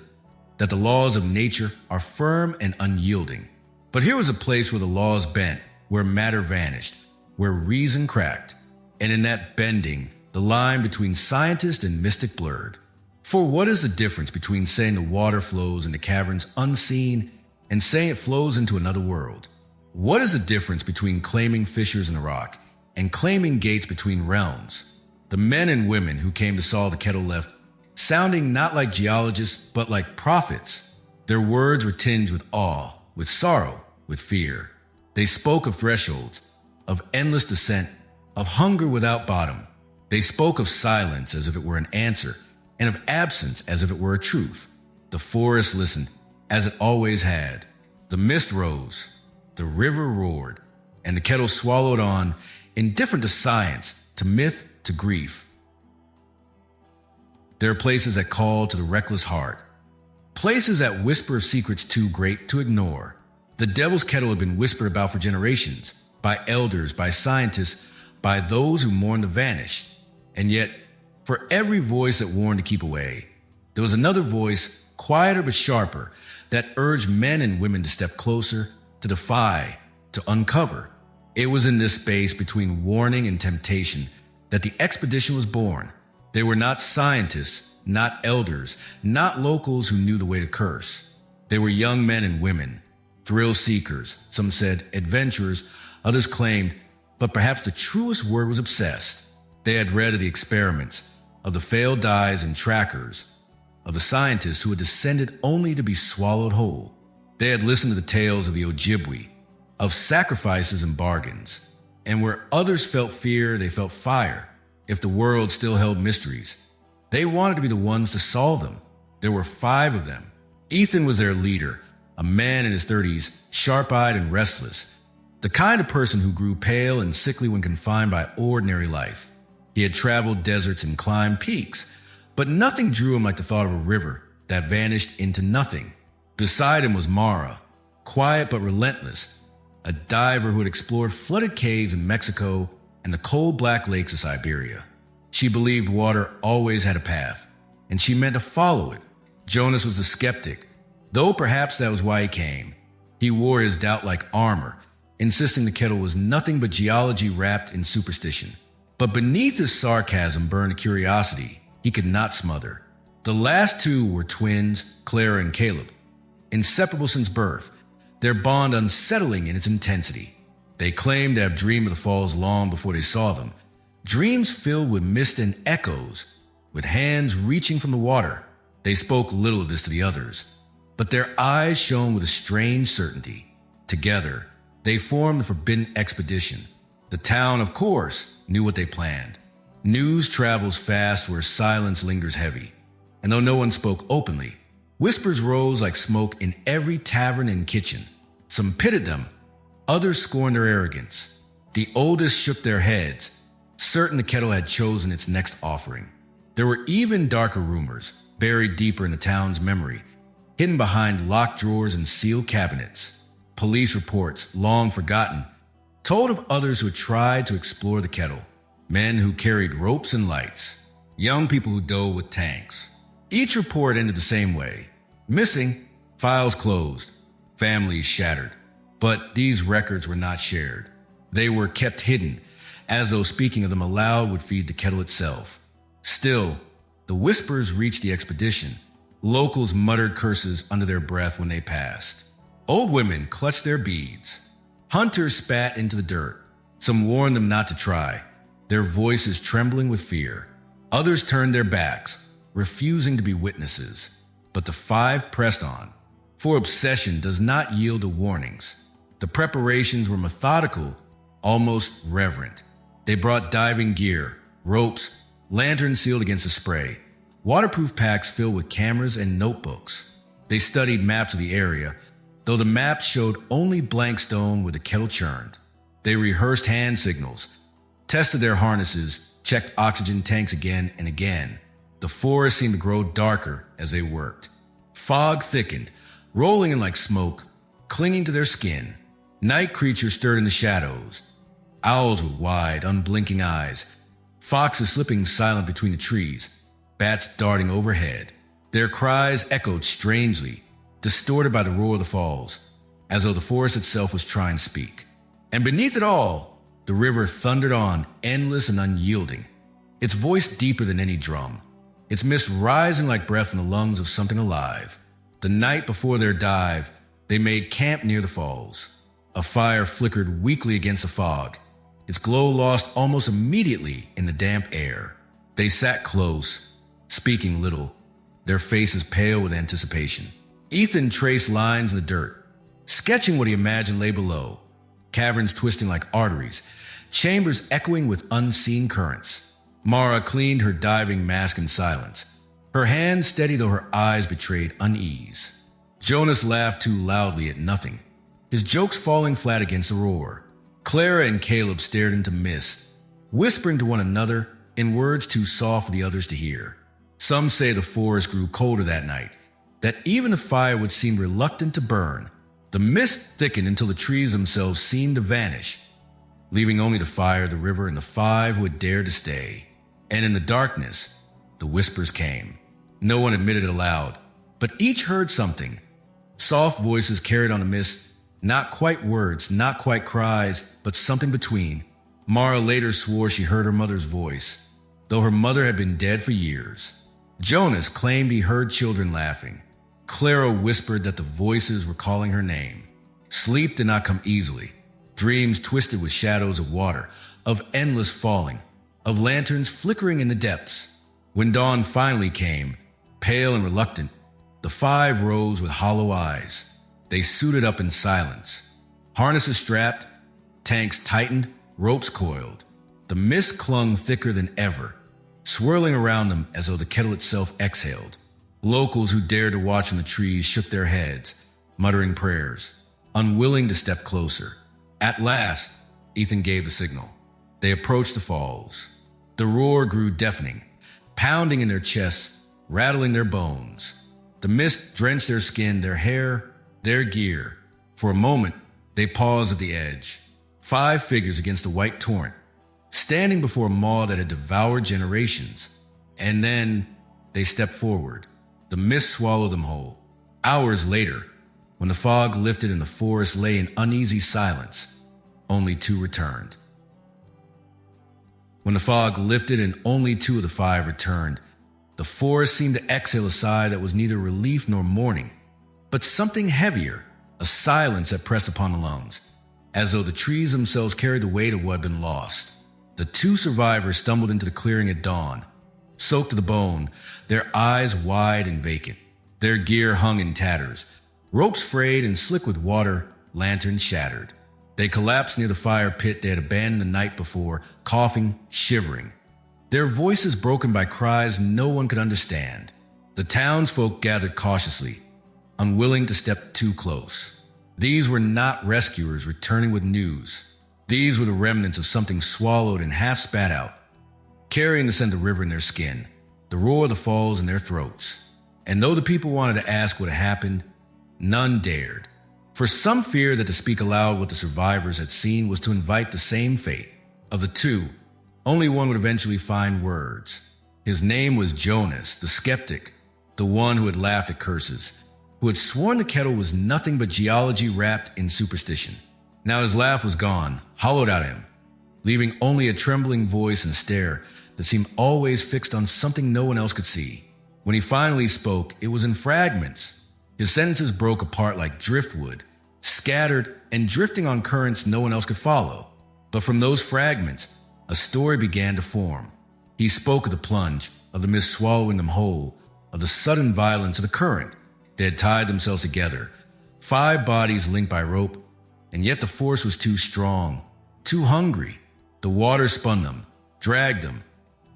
that the laws of nature are firm and unyielding. But here was a place where the laws bent, where matter vanished, where reason cracked, and in that bending, the line between scientist and mystic blurred. For what is the difference between saying the water flows into caverns unseen and saying it flows into another world? What is the difference between claiming fissures in the rock and claiming gates between realms? The men and women who came to solve the kettle left, sounding not like geologists, but like prophets. Their words were tinged with awe, with sorrow, with fear. They spoke of thresholds, of endless descent, of hunger without bottom. They spoke of silence as if it were an answer, and of absence as if it were a truth. The forest listened, as it always had. The mist rose, the river roared, and the kettle swallowed on, indifferent to science, to myth, to grief. There are places that call to the reckless heart, places that whisper of secrets too great to ignore. The devil's kettle had been whispered about for generations, by elders, by scientists, by those who mourn the vanished. And yet, for every voice that warned to keep away, there was another voice, quieter but sharper, that urged men and women to step closer, to defy, to uncover. It was in this space between warning and temptation that the expedition was born. They were not scientists, not elders, not locals who knew the way to curse. They were young men and women, thrill seekers, some said adventurers, others claimed, but perhaps the truest word was obsessed. They had read of the experiments, of the failed dyes and trackers, of the scientists who had descended only to be swallowed whole. They had listened to the tales of the Ojibwe, of sacrifices and bargains, and where others felt fear, they felt fire. If the world still held mysteries, they wanted to be the ones to solve them. There were 5 of them. Ethan was their leader, a man in his 30s, sharp-eyed and restless, the kind of person who grew pale and sickly when confined by ordinary life. He had traveled deserts and climbed peaks, but nothing drew him like the thought of a river that vanished into nothing. Beside him was Mara, quiet but relentless, a diver who had explored flooded caves in Mexico and the cold black lakes of Siberia. She believed water always had a path, and she meant to follow it. Jonas was a skeptic, though perhaps that was why he came. He wore his doubt-like armor, insisting the kettle was nothing but geology wrapped in superstition. But beneath his sarcasm burned a curiosity he could not smother. The last 2 were twins, Clara and Caleb, inseparable since birth, their bond unsettling in its intensity. They claimed to have dreamed of the falls long before they saw them, dreams filled with mist and echoes, with hands reaching from the water. They spoke little of this to the others, but their eyes shone with a strange certainty. Together, they formed the forbidden expedition, The town, of course, knew what they planned. News travels fast where silence lingers heavy. And though no one spoke openly, whispers rose like smoke in every tavern and kitchen. Some pitied them, others scorned their arrogance. The oldest shook their heads, certain the kettle had chosen its next offering. There were even darker rumors, buried deeper in the town's memory, hidden behind locked drawers and sealed cabinets. Police reports, long forgotten, told of others who had tried to explore the kettle. Men who carried ropes and lights, young people who dove with tanks. Each report ended the same way. Missing, files closed, families shattered. But these records were not shared. They were kept hidden, as though speaking of them aloud would feed the kettle itself. Still, the whispers reached the expedition. Locals muttered curses under their breath when they passed. Old women clutched their beads. Hunters spat into the dirt. Some warned them not to try, their voices trembling with fear. Others turned their backs, refusing to be witnesses. But the five pressed on, for obsession does not yield to warnings. The preparations were methodical, almost reverent. They brought diving gear, ropes, lanterns sealed against the spray, waterproof packs filled with cameras and notebooks. They studied maps of the area, though the maps showed only blank stone where the kettle churned. They rehearsed hand signals, tested their harnesses, checked oxygen tanks again and again. The forest seemed to grow darker as they worked. Fog thickened, rolling in like smoke, clinging to their skin. Night creatures stirred in the shadows. Owls with wide, unblinking eyes. Foxes slipping silent between the trees. Bats darting overhead. Their cries echoed strangely, distorted by the roar of the falls, as though the forest itself was trying to speak. And beneath it all, the river thundered on, endless and unyielding, its voice deeper than any drum, its mist rising like breath in the lungs of something alive. The night before their dive, they made camp near the falls. A fire flickered weakly against the fog, its glow lost almost immediately in the damp air. They sat close, speaking little, their faces pale with anticipation. Ethan traced lines in the dirt, sketching what he imagined lay below, caverns twisting like arteries, chambers echoing with unseen currents. Mara cleaned her diving mask in silence, her hands steady though her eyes betrayed unease. Jonas laughed too loudly at nothing, his jokes falling flat against the roar. Clara and Caleb stared into mist, whispering to one another in words too soft for the others to hear. Some say the forest grew colder that night, that even the fire would seem reluctant to burn. The mist thickened until the trees themselves seemed to vanish, leaving only the fire, the river, and the five who had dared to stay. And in the darkness, the whispers came. No one admitted it aloud, but each heard something. Soft voices carried on the mist, not quite words, not quite cries, but something between. Mara later swore she heard her mother's voice, though her mother had been dead for years. Jonas claimed he heard children laughing. Clara whispered that the voices were calling her name. Sleep did not come easily. Dreams twisted with shadows of water, of endless falling, of lanterns flickering in the depths. When dawn finally came, pale and reluctant, the five rose with hollow eyes. They suited up in silence. Harnesses strapped, tanks tightened, ropes coiled. The mist clung thicker than ever, swirling around them as though the kettle itself exhaled. Locals who dared to watch in the trees shook their heads, muttering prayers, unwilling to step closer. At last, Ethan gave the signal. They approached the falls. The roar grew deafening, pounding in their chests, rattling their bones. The mist drenched their skin, their hair, their gear. For a moment, they paused at the edge. 5 figures against the white torrent, standing before a maw that had devoured generations. And then they stepped forward. The mist swallowed them whole. Hours later, when the fog lifted and the forest lay in uneasy silence, only 2 returned. When the fog lifted and only 2 of the 5 returned, the forest seemed to exhale a sigh that was neither relief nor mourning, but something heavier, a silence that pressed upon the lungs, as though the trees themselves carried the weight of what had been lost. The 2 survivors stumbled into the clearing at dawn, soaked to the bone, their eyes wide and vacant. Their gear hung in tatters, ropes frayed and slick with water, lanterns shattered. They collapsed near the fire pit they had abandoned the night before, coughing, shivering. Their voices broken by cries no one could understand. The townsfolk gathered cautiously, unwilling to step too close. These were not rescuers returning with news. These were the remnants of something swallowed and half spat out, carrying the scent of the river in their skin, the roar of the falls in their throats. And though the people wanted to ask what had happened, none dared. For some feared that to speak aloud what the survivors had seen was to invite the same fate. Of the two, only one would eventually find words. His name was Jonas, the skeptic, the one who had laughed at curses, who had sworn the kettle was nothing but geology wrapped in superstition. Now his laugh was gone, hollowed out of him, leaving only a trembling voice and stare that seemed always fixed on something no one else could see. When he finally spoke, it was in fragments. His sentences broke apart like driftwood, scattered and drifting on currents no one else could follow. But from those fragments, a story began to form. He spoke of the plunge, of the mist swallowing them whole, of the sudden violence of the current. They had tied themselves together, 5 bodies linked by rope, and yet the force was too strong, too hungry. The water spun them, dragged them,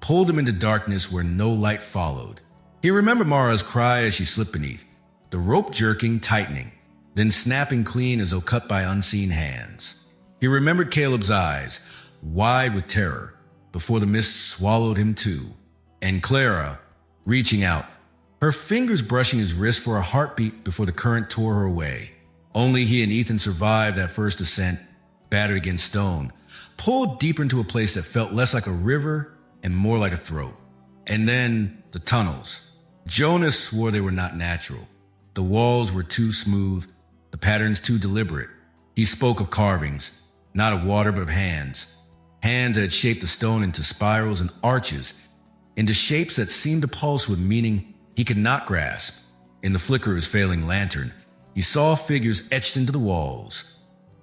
pulled them into darkness where no light followed. He remembered Mara's cry as she slipped beneath, the rope jerking, tightening, then snapping clean as though cut by unseen hands. He remembered Caleb's eyes, wide with terror, before the mist swallowed him too. And Clara, reaching out, her fingers brushing his wrist for a heartbeat before the current tore her away. Only he and Ethan survived that first descent, battered against stone, pulled deeper into a place that felt less like a river and more like a throat. And then the tunnels. Jonas swore they were not natural. The walls were too smooth, the patterns too deliberate. He spoke of carvings, not of water but of hands. Hands that had shaped the stone into spirals and arches, into shapes that seemed to pulse with meaning he could not grasp. In the flicker of his failing lantern, he saw figures etched into the walls,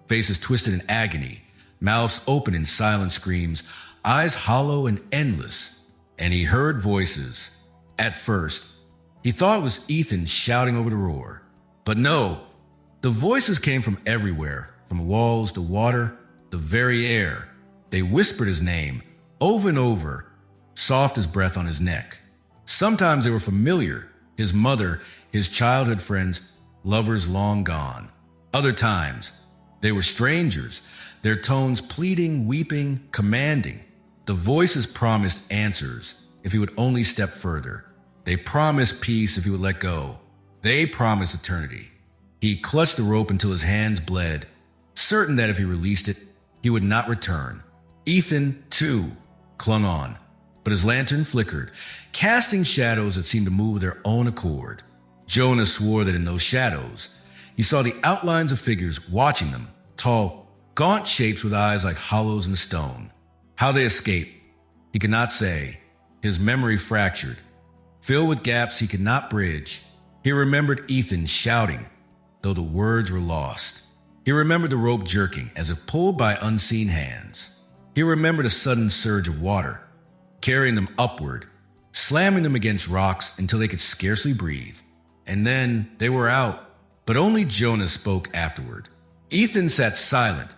faces twisted in agony, mouths open in silent screams, eyes hollow and endless. And he heard voices. At first, he thought it was Ethan shouting over the roar. But no, the voices came from everywhere, from the walls, the water, the very air. They whispered his name, over and over, soft as breath on his neck. Sometimes they were familiar, his mother, his childhood friends, lovers long gone. Other times, they were strangers, their tones pleading, weeping, commanding. The voices promised answers if he would only step further. They promised peace if he would let go. They promised eternity. He clutched the rope until his hands bled, certain that if he released it, he would not return. Ethan, too, clung on, but his lantern flickered, casting shadows that seemed to move of their own accord. Jonas swore that in those shadows, he saw the outlines of figures watching them, tall, gaunt shapes with eyes like hollows in stone. How they escaped, he could not say. His memory fractured, filled with gaps he could not bridge. He remembered Ethan shouting, though the words were lost. He remembered the rope jerking as if pulled by unseen hands. He remembered a sudden surge of water, carrying them upward, slamming them against rocks until they could scarcely breathe. And then they were out, but only Jonas spoke afterward. Ethan sat silent,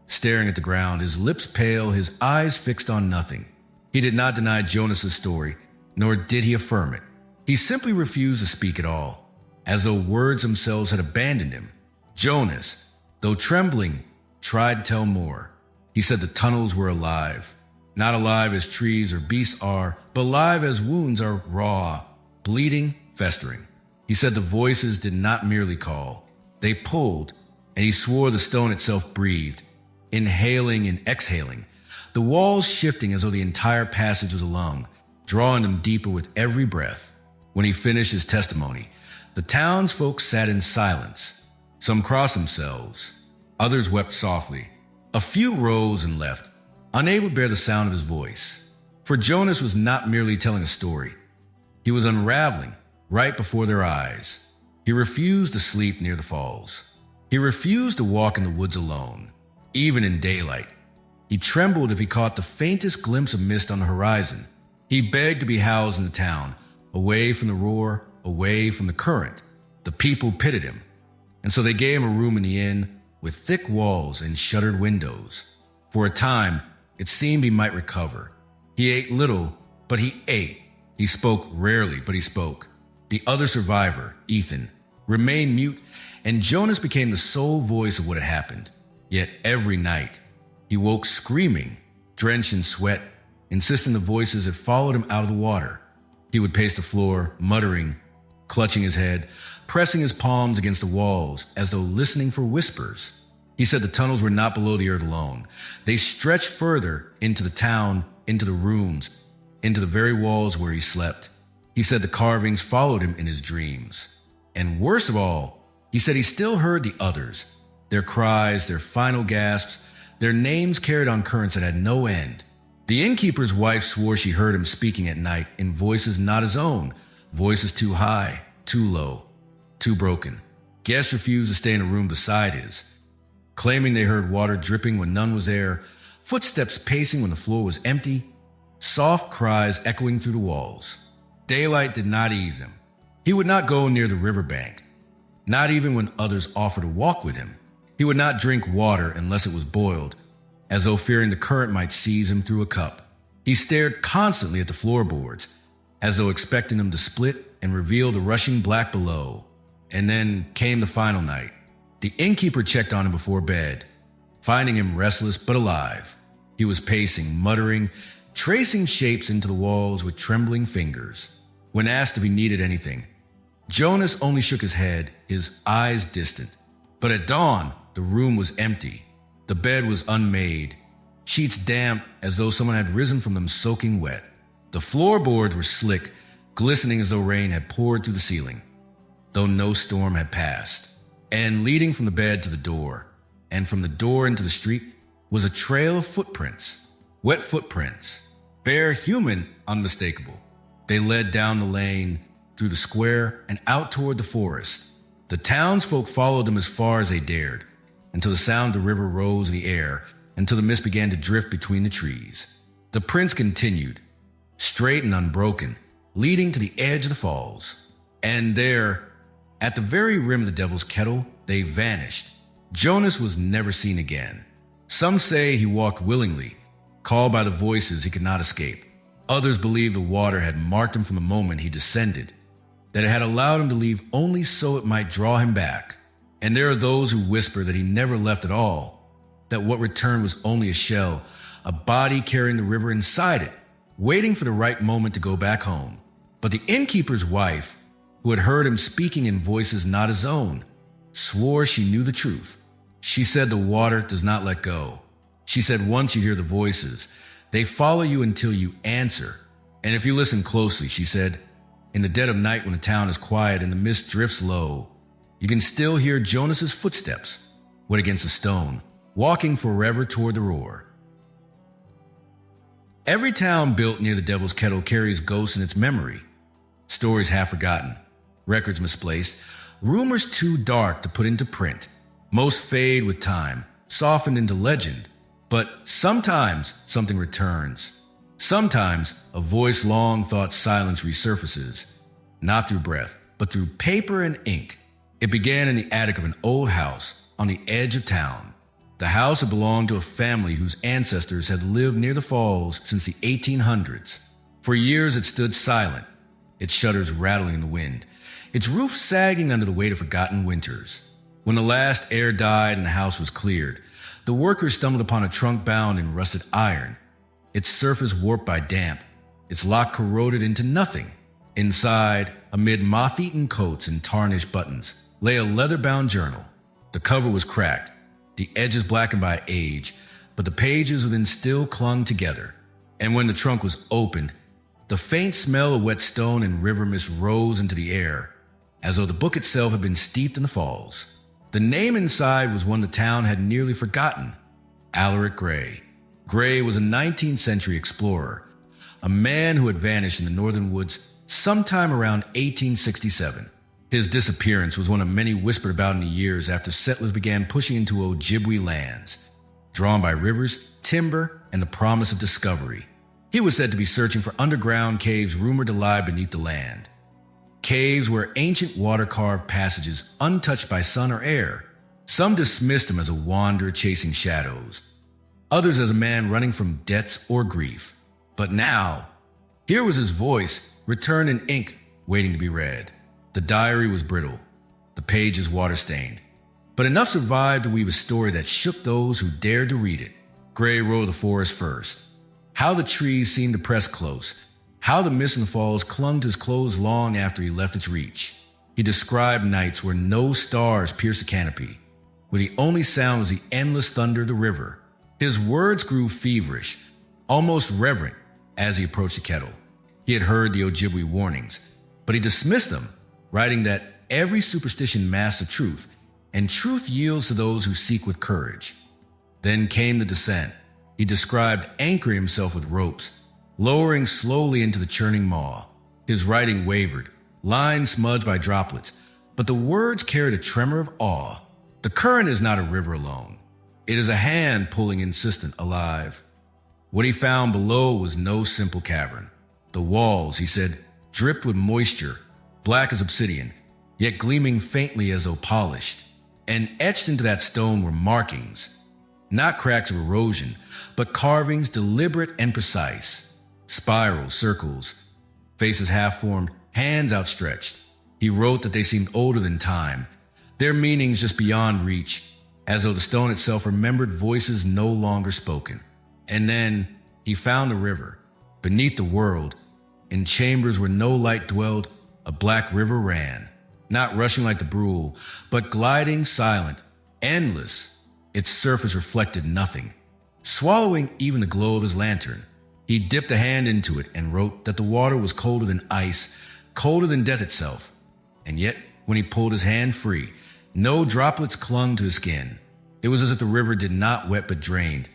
staring at the ground, his lips pale, his eyes fixed on nothing. He did not deny Jonas's story, nor did he affirm it. He simply refused to speak at all, as though words themselves had abandoned him. Jonas, though trembling, tried to tell more. He said the tunnels were alive, not alive as trees or beasts are, but alive as wounds are raw, bleeding, festering. He said the voices did not merely call, they pulled, and he swore the stone itself breathed, inhaling and exhaling, the walls shifting as though the entire passage was a lung, drawing them deeper with every breath. When he finished his testimony, the townsfolk sat in silence. Some crossed themselves, others wept softly. A few rose and left, unable to bear the sound of his voice. For Jonas was not merely telling a story. He was unraveling right before their eyes. He refused to sleep near the falls. He refused to walk in the woods alone, even in daylight. He trembled if he caught the faintest glimpse of mist on the horizon. He begged to be housed in the town, away from the roar, away from the current. The people pitied him, and so they gave him a room in the inn, with thick walls and shuttered windows. For a time, it seemed he might recover. He ate little, but he ate. He spoke rarely, but he spoke. The other survivor, Ethan, remained mute, and Jonas became the sole voice of what had happened. Yet every night, he woke screaming, drenched in sweat, insisting the voices had followed him out of the water. He would pace the floor, muttering, clutching his head, pressing his palms against the walls as though listening for whispers. He said the tunnels were not below the earth alone. They stretched further into the town, into the rooms, into the very walls where he slept. He said the carvings followed him in his dreams. And worst of all, he said he still heard the others, their cries, their final gasps, their names carried on currents that had no end. The innkeeper's wife swore she heard him speaking at night in voices not his own, voices too high, too low, too broken. Guests refused to stay in a room beside his, claiming they heard water dripping when none was there, footsteps pacing when the floor was empty, soft cries echoing through the walls. Daylight did not ease him. He would not go near the riverbank, not even when others offered to walk with him. He would not drink water unless it was boiled, as though fearing the current might seize him through a cup. He stared constantly at the floorboards, as though expecting them to split and reveal the rushing black below. And then came the final night. The innkeeper checked on him before bed, finding him restless but alive. He was pacing, muttering, tracing shapes into the walls with trembling fingers. When asked if he needed anything, Jonas only shook his head, his eyes distant. But at dawn, the room was empty. The bed was unmade, sheets damp as though someone had risen from them soaking wet. The floorboards were slick, glistening as though rain had poured through the ceiling, though no storm had passed. And leading from the bed to the door, and from the door into the street, was a trail of footprints. Wet footprints, bare, human, unmistakable. They led down the lane, through the square, and out toward the forest. The townsfolk followed them as far as they dared, until the sound of the river rose in the air, until the mist began to drift between the trees. The prints continued, straight and unbroken, leading to the edge of the falls. And there, at the very rim of the Devil's Kettle, they vanished. Jonas was never seen again. Some say he walked willingly, called by the voices he could not escape. Others believe the water had marked him from the moment he descended, that it had allowed him to leave only so it might draw him back. And there are those who whisper that he never left at all, that what returned was only a shell, a body carrying the river inside it, waiting for the right moment to go back home. But the innkeeper's wife, who had heard him speaking in voices not his own, swore she knew the truth. She said the water does not let go. She said once you hear the voices, they follow you until you answer. And if you listen closely, she said, in the dead of night when the town is quiet and the mist drifts low, you can still hear Jonas's footsteps, wet against a stone, walking forever toward the roar. Every town built near the Devil's Kettle carries ghosts in its memory. Stories half forgotten, records misplaced, rumors too dark to put into print. Most fade with time, softened into legend. But sometimes something returns. Sometimes a voice long thought silence resurfaces, not through breath, but through paper and ink. It began in the attic of an old house on the edge of town. The house had belonged to a family whose ancestors had lived near the falls since the 1800s. For years it stood silent, its shutters rattling in the wind, its roof sagging under the weight of forgotten winters. When the last air died and the house was cleared, the workers stumbled upon a trunk bound in rusted iron, its surface warped by damp, its lock corroded into nothing. Inside, amid moth-eaten coats and tarnished buttons, lay a leather-bound journal. The cover was cracked, the edges blackened by age, but the pages within still clung together. And when the trunk was opened, the faint smell of wet stone and river mist rose into the air, as though the book itself had been steeped in the falls. The name inside was one the town had nearly forgotten, Alaric Gray. Gray was a 19th century explorer, a man who had vanished in the northern woods sometime around 1867. His disappearance was one of many whispered about in the years after settlers began pushing into Ojibwe lands, drawn by rivers, timber, and the promise of discovery. He was said to be searching for underground caves rumored to lie beneath the land. Caves where ancient water-carved passages, untouched by sun or air, Some dismissed him as a wanderer chasing shadows, others as a man running from debts or grief. But now, here was his voice, returned in ink, waiting to be read. The diary was brittle, the pages water-stained, but enough survived to weave a story that shook those who dared to read it. Gray rode the forest first. How the trees seemed to press close, how the mist in the falls clung to his clothes long after he left its reach. He described nights where no stars pierced the canopy, where the only sound was the endless thunder of the river. His words grew feverish, almost reverent, as he approached the kettle. He had heard the Ojibwe warnings, but he dismissed them, writing that every superstition masks the truth, and truth yields to those who seek with courage. Then came the descent. He described anchoring himself with ropes, lowering slowly into the churning maw. His writing wavered, lines smudged by droplets, but the words carried a tremor of awe. The current is not a river alone. It is a hand pulling insistent, alive. What he found below was no simple cavern. The walls, he said, dripped with moisture, black as obsidian, yet gleaming faintly as though polished. And etched into that stone were markings, not cracks of erosion, but carvings deliberate and precise. Spirals, circles, faces half-formed, hands outstretched. He wrote that they seemed older than time, their meanings just beyond reach, as though the stone itself remembered voices no longer spoken. And then he found the river, beneath the world, in chambers where no light dwelled, a black river ran, not rushing like the Brule, but gliding silent, endless. Its surface reflected nothing, swallowing even the glow of his lantern. He dipped a hand into it and wrote that the water was colder than ice, colder than death itself. And yet, when he pulled his hand free, no droplets clung to his skin. It was as if the river did not wet but drained,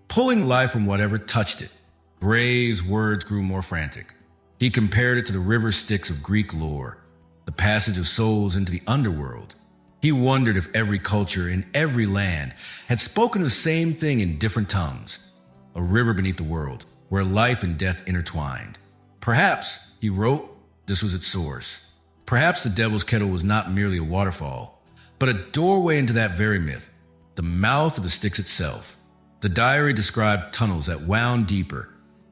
pulling life from whatever touched it. Gray's words grew more frantic. He compared it to the river Styx of Greek lore, the passage of souls into the underworld. He wondered if every culture in every land had spoken the same thing in different tongues. A river beneath the world, where life and death intertwined. Perhaps, he wrote, this was its source. Perhaps the Devil's Kettle was not merely a waterfall, but a doorway into that very myth, the mouth of the Styx itself. The diary described tunnels that wound deeper,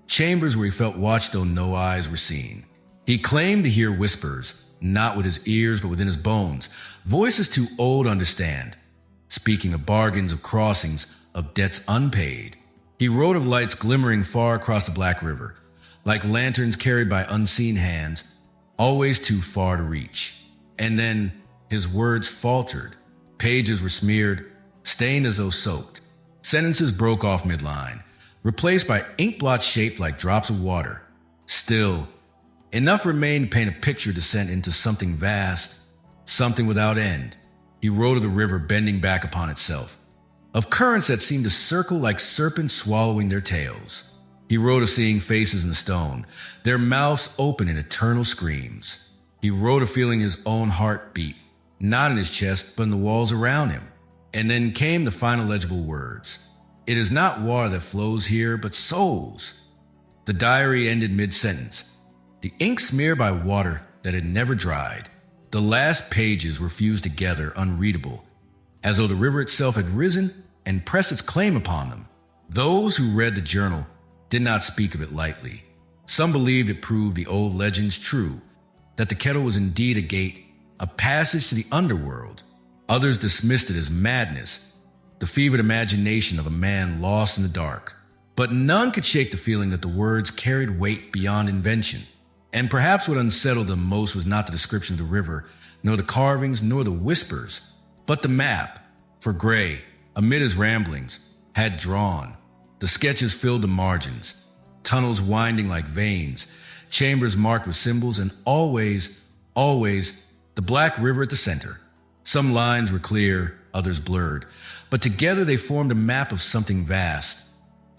chambers where he felt watched though no eyes were seen. He claimed to hear whispers, not with his ears but within his bones, voices too old to understand, speaking of bargains, of crossings, of debts unpaid. He wrote of lights glimmering far across the Black River, like lanterns carried by unseen hands, always too far to reach. And then his words faltered. Pages were smeared, stained as though soaked. Sentences broke off midline, replaced by ink blots shaped like drops of water. Still, enough remained to paint a picture descent into something vast, something without end. He wrote of the river bending back upon itself, of currents that seemed to circle like serpents swallowing their tails. He wrote of seeing faces in the stone, their mouths open in eternal screams. He wrote of feeling his own heart beat, not in his chest, but in the walls around him. And then came the final legible words. It is not water that flows here, but souls. The diary ended mid-sentence, the ink smeared by water that had never dried. The last pages were fused together, unreadable, as though the river itself had risen and pressed its claim upon them. Those who read the journal did not speak of it lightly. Some believed it proved the old legends true, that the kettle was indeed a gate, a passage to the underworld. Others dismissed it as madness, the fevered imagination of a man lost in the dark. But none could shake the feeling that the words carried weight beyond invention. And perhaps what unsettled them most was not the description of the river, nor the carvings, nor the whispers, but the map. For Gray, amid his ramblings, had drawn. The sketches filled the margins, tunnels winding like veins, chambers marked with symbols, and always, the Black River at the center. Some lines were clear, others blurred, but together they formed a map of something vast,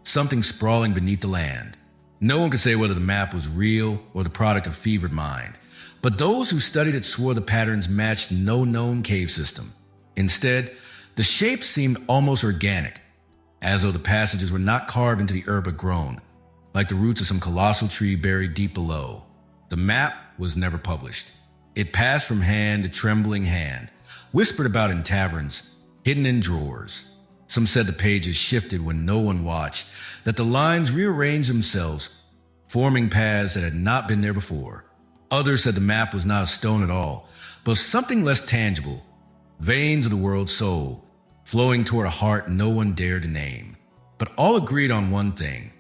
something sprawling beneath the land. No one could say whether the map was real or the product of fevered mind, but those who studied it swore the patterns matched no known cave system. Instead, the shapes seemed almost organic, as though the passages were not carved into the earth but grown, like the roots of some colossal tree buried deep below. The map was never published. It passed from hand to trembling hand, whispered about in taverns, hidden in drawers. Some said the pages shifted when no one watched, that the lines rearranged themselves, forming paths that had not been there before. Others said the map was not a stone at all, but something less tangible, veins of the world's soul, flowing toward a heart no one dared to name. But all agreed on one thing.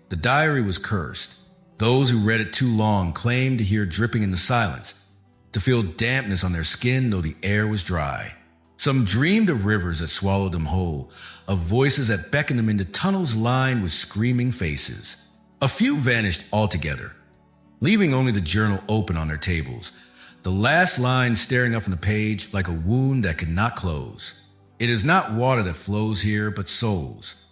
The diary was cursed. Those who read it too long claimed to hear dripping in the silence, to feel dampness on their skin though the air was dry. Some dreamed of rivers that swallowed them whole, of voices that beckoned them into tunnels lined with screaming faces. A few vanished altogether, leaving only the journal open on their tables, the last line staring up from the page like a wound that could not close. It is not water that flows here, but souls.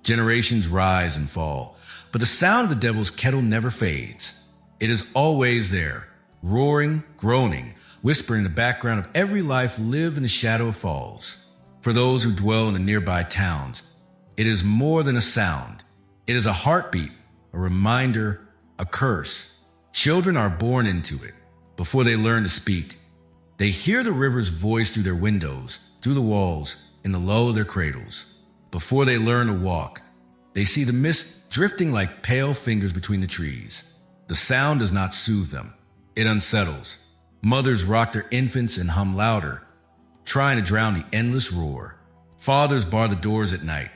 Generations rise and fall, but the sound of the devil's kettle never fades. It is always there, roaring, groaning, whispering in the background of every life lived in the shadow of falls. For those who dwell in the nearby towns, it is more than a sound. It is a heartbeat, a reminder, a curse. Children are born into it. Before they learn to speak, they hear the river's voice through their windows, through the walls, in the lull of their cradles. Before they learn to walk, they see the mist drifting like pale fingers between the trees. The sound does not soothe them. It unsettles. Mothers rock their infants and hum louder, trying to drown the endless roar. Fathers bar the doors at night,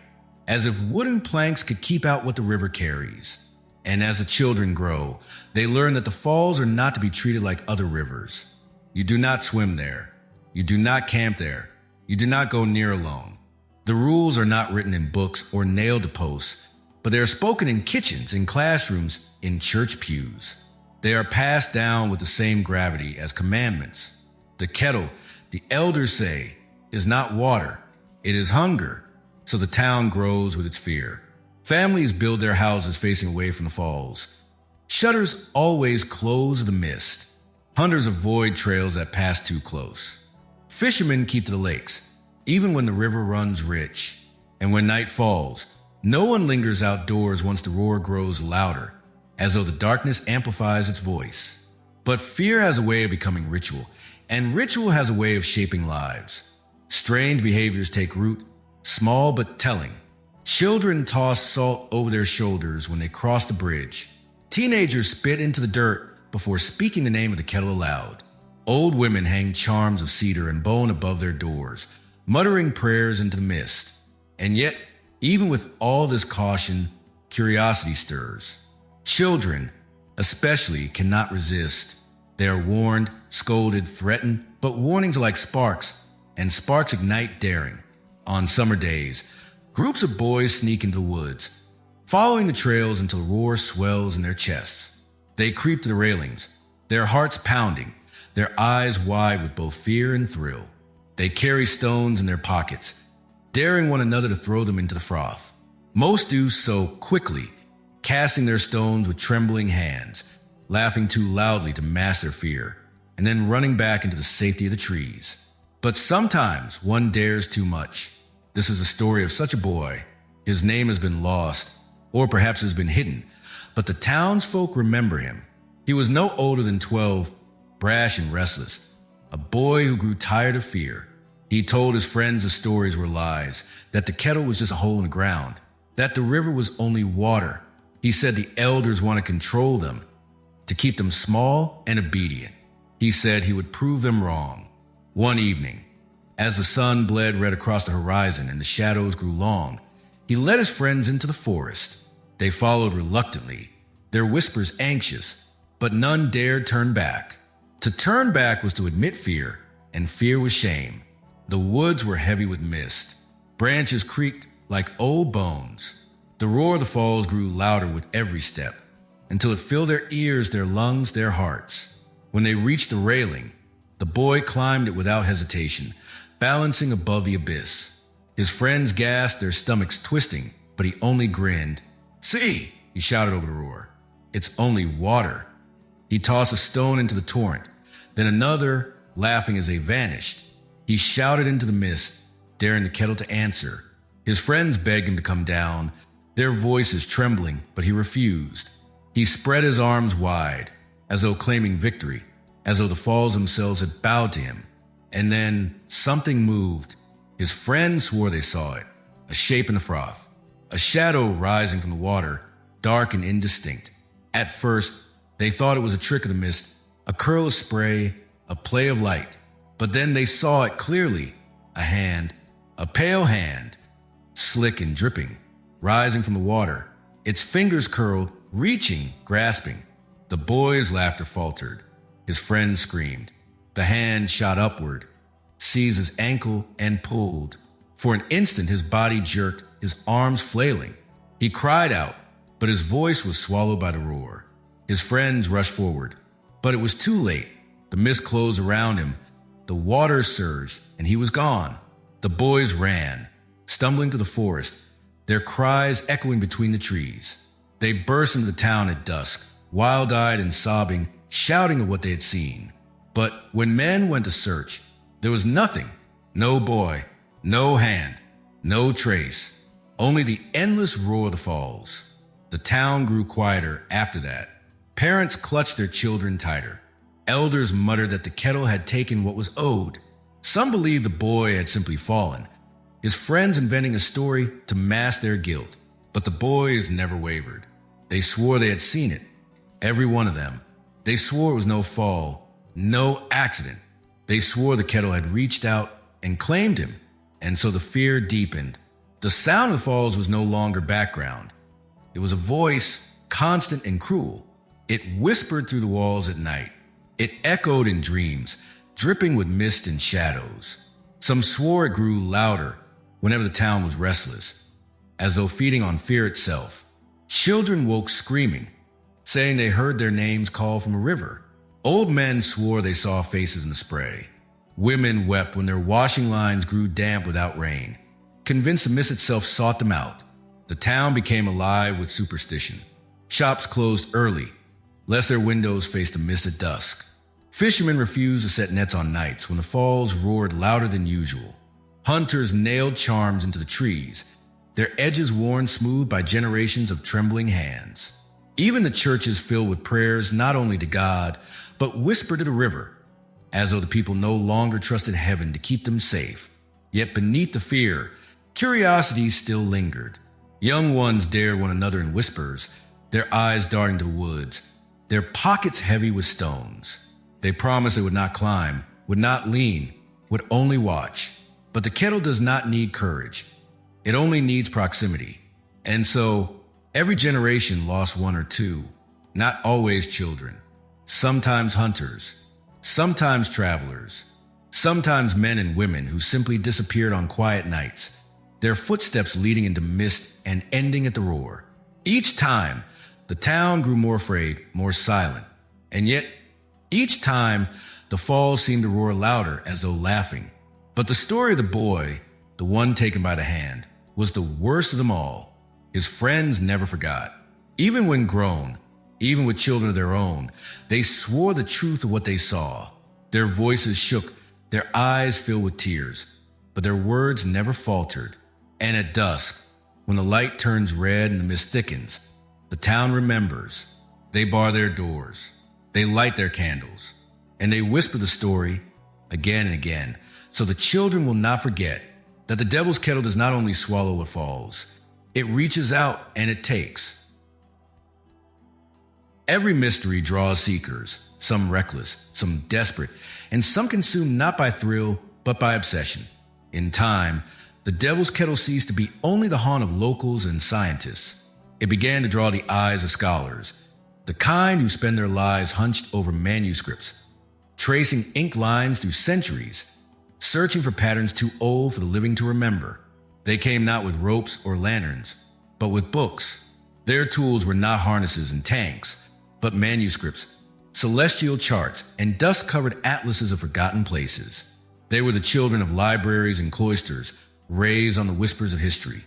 as if wooden planks could keep out what the river carries. And as the children grow, they learn that the falls are not to be treated like other rivers. You do not swim there. You do not camp there. You do not go near alone. The rules are not written in books or nailed to posts, but they are spoken in kitchens, in classrooms, in church pews. They are passed down with the same gravity as commandments. The kettle, the elders say, is not water, it is hunger. So the town grows with its fear. Families build their houses facing away from the falls. Shutters always close the mist. Hunters avoid trails that pass too close. Fishermen keep to the lakes, even when the river runs rich. And when night falls, no one lingers outdoors once the roar grows louder, as though the darkness amplifies its voice. But fear has a way of becoming ritual, and ritual has a way of shaping lives. Strange behaviors take root, small but telling. Children toss salt over their shoulders when they cross the bridge. Teenagers spit into the dirt before speaking the name of the kettle aloud. Old women hang charms of cedar and bone above their doors, muttering prayers into the mist. And yet, even with all this caution, curiosity stirs. Children, especially, cannot resist. They are warned, scolded, threatened, but warnings are like sparks, and sparks ignite daring. On summer days, groups of boys sneak into the woods, following the trails until the roar swells in their chests. They creep to the railings, their hearts pounding, their eyes wide with both fear and thrill. They carry stones in their pockets, daring one another to throw them into the froth. Most do so quickly, casting their stones with trembling hands, laughing too loudly to mask their fear, and then running back into the safety of the trees. But sometimes one dares too much. This is a story of such a boy. His name has been lost, or perhaps has been hidden, but the townsfolk remember him. He was no older than 12, brash and restless, a boy who grew tired of fear. He told his friends the stories were lies, that the kettle was just a hole in the ground, that the river was only water. He said the elders want to control them, to keep them small and obedient. He said he would prove them wrong. One evening, as the sun bled red across the horizon and the shadows grew long, he led his friends into the forest. They followed reluctantly, their whispers anxious, but none dared turn back. To turn back was to admit fear, and fear was shame. The woods were heavy with mist. Branches creaked like old bones. The roar of the falls grew louder with every step, until it filled their ears, their lungs, their hearts. When they reached the railing, the boy climbed it without hesitation, balancing above the abyss. His friends gasped, their stomachs twisting, but he only grinned. "See," he shouted over the roar. "It's only water." He tossed a stone into the torrent, then another, laughing as they vanished. He shouted into the mist, daring the kettle to answer. His friends begged him to come down, their voices trembling, but he refused. He spread his arms wide, as though claiming victory, as though the falls themselves had bowed to him. And then something moved. His friends swore they saw it. A shape in the froth. A shadow rising from the water, dark and indistinct. At first, they thought it was a trick of the mist, a curl of spray, a play of light. But then they saw it clearly. A hand, a pale hand, slick and dripping, rising from the water. Its fingers curled, reaching, grasping. The boy's laughter faltered. His friend screamed. The hand shot upward, seized his ankle, and pulled. For an instant, his body jerked, his arms flailing. He cried out, but his voice was swallowed by the roar. His friends rushed forward, but it was too late. The mist closed around him. The water surged, and he was gone. The boys ran, stumbling to the forest, their cries echoing between the trees. They burst into the town at dusk, wild-eyed and sobbing, shouting at what they had seen. But when men went to search, there was nothing. No boy, no hand, no trace. Only the endless roar of the falls. The town grew quieter after that. Parents clutched their children tighter. Elders muttered that the kettle had taken what was owed. Some believed the boy had simply fallen, his friends inventing a story to mask their guilt. But the boys never wavered. They swore they had seen it. Every one of them. They swore it was no fall, no accident. They swore the kettle had reached out and claimed him, and so the fear deepened. The sound of the falls was no longer background. It was a voice, constant and cruel. It whispered through the walls at night. It echoed in dreams, dripping with mist and shadows. Some swore it grew louder whenever the town was restless, as though feeding on fear itself. Children woke screaming, saying they heard their names called from a river. Old men swore they saw faces in the spray. Women wept when their washing lines grew damp without rain, convinced the mist itself sought them out. The town became alive with superstition. Shops closed early, lest their windows faced the mist at dusk. Fishermen refused to set nets on nights when the falls roared louder than usual. Hunters nailed charms into the trees, their edges worn smooth by generations of trembling hands. Even the churches filled with prayers not only to God, but whispered to the river, as though the people no longer trusted heaven to keep them safe. Yet beneath the fear, curiosity still lingered. Young ones dared one another in whispers, their eyes darting to the woods, their pockets heavy with stones. They promised they would not climb, would not lean, would only watch. But the kettle does not need courage. It only needs proximity. And so, every generation lost one or two, not always children, sometimes hunters, sometimes travelers, sometimes men and women who simply disappeared on quiet nights, their footsteps leading into mist and ending at the roar. Each time, the town grew more afraid, more silent, and yet, each time, the falls seemed to roar louder as though laughing. But the story of the boy, the one taken by the hand, was the worst of them all. His friends never forgot. Even when grown, even with children of their own, they swore the truth of what they saw. Their voices shook, their eyes filled with tears, but their words never faltered. And at dusk, when the light turns red and the mist thickens, the town remembers. They bar their doors, they light their candles, and they whisper the story again and again, so the children will not forget that the devil's kettle does not only swallow what falls, it reaches out and it takes. Every mystery draws seekers, some reckless, some desperate, and some consumed not by thrill, but by obsession. In time, the devil's kettle ceased to be only the haunt of locals and scientists. It began to draw the eyes of scholars, the kind who spend their lives hunched over manuscripts, tracing ink lines through centuries, searching for patterns too old for the living to remember. They came not with ropes or lanterns, but with books. Their tools were not harnesses and tanks, but manuscripts, celestial charts, and dust-covered atlases of forgotten places. They were the children of libraries and cloisters, raised on the whispers of history.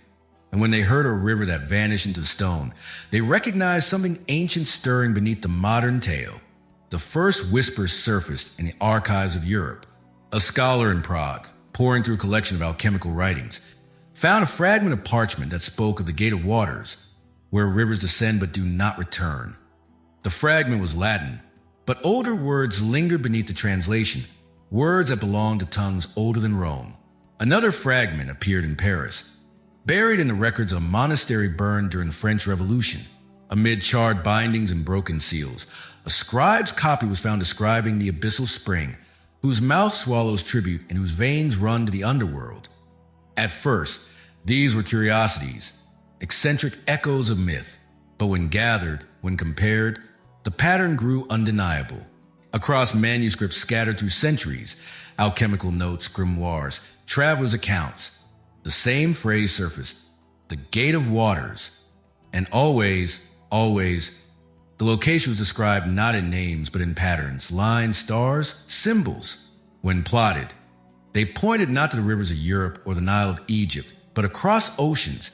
And when they heard a river that vanished into the stone, they recognized something ancient stirring beneath the modern tale. The first whispers surfaced in the archives of Europe. A scholar in Prague, poring through a collection of alchemical writings, found a fragment of parchment that spoke of the gate of waters, where rivers descend but do not return. The fragment was Latin, but older words lingered beneath the translation, words that belonged to tongues older than Rome. Another fragment appeared in Paris, buried in the records of a monastery burned during the French Revolution. Amid charred bindings and broken seals, a scribe's copy was found describing the abyssal spring, whose mouth swallows tribute and whose veins run to the underworld. At first, these were curiosities, eccentric echoes of myth, but when gathered, when compared, the pattern grew undeniable. Across manuscripts scattered through centuries, alchemical notes, grimoires, travelers' accounts, the same phrase surfaced: the Gate of Waters. And always, the location was described not in names but in patterns, lines, stars, symbols. When plotted, they pointed not to the rivers of Europe or the Nile of Egypt, but across oceans,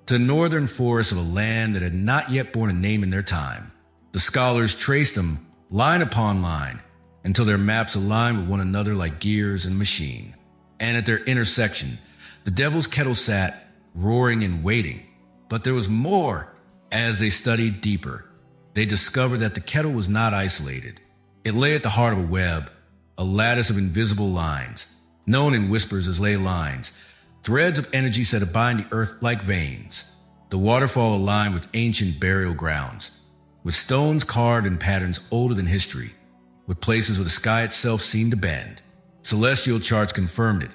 to the northern forests of a land that had not yet borne a name in their time. The scholars traced them line upon line until their maps aligned with one another like gears in a machine. And at their intersection, the devil's kettle sat, roaring and waiting. But there was more. As they studied deeper, they discovered that the kettle was not isolated. It lay at the heart of a web, a lattice of invisible lines, known in whispers as ley lines, threads of energy set to bind the earth like veins. The waterfall aligned with ancient burial grounds, with stones carved in patterns older than history, with places where the sky itself seemed to bend. Celestial charts confirmed it.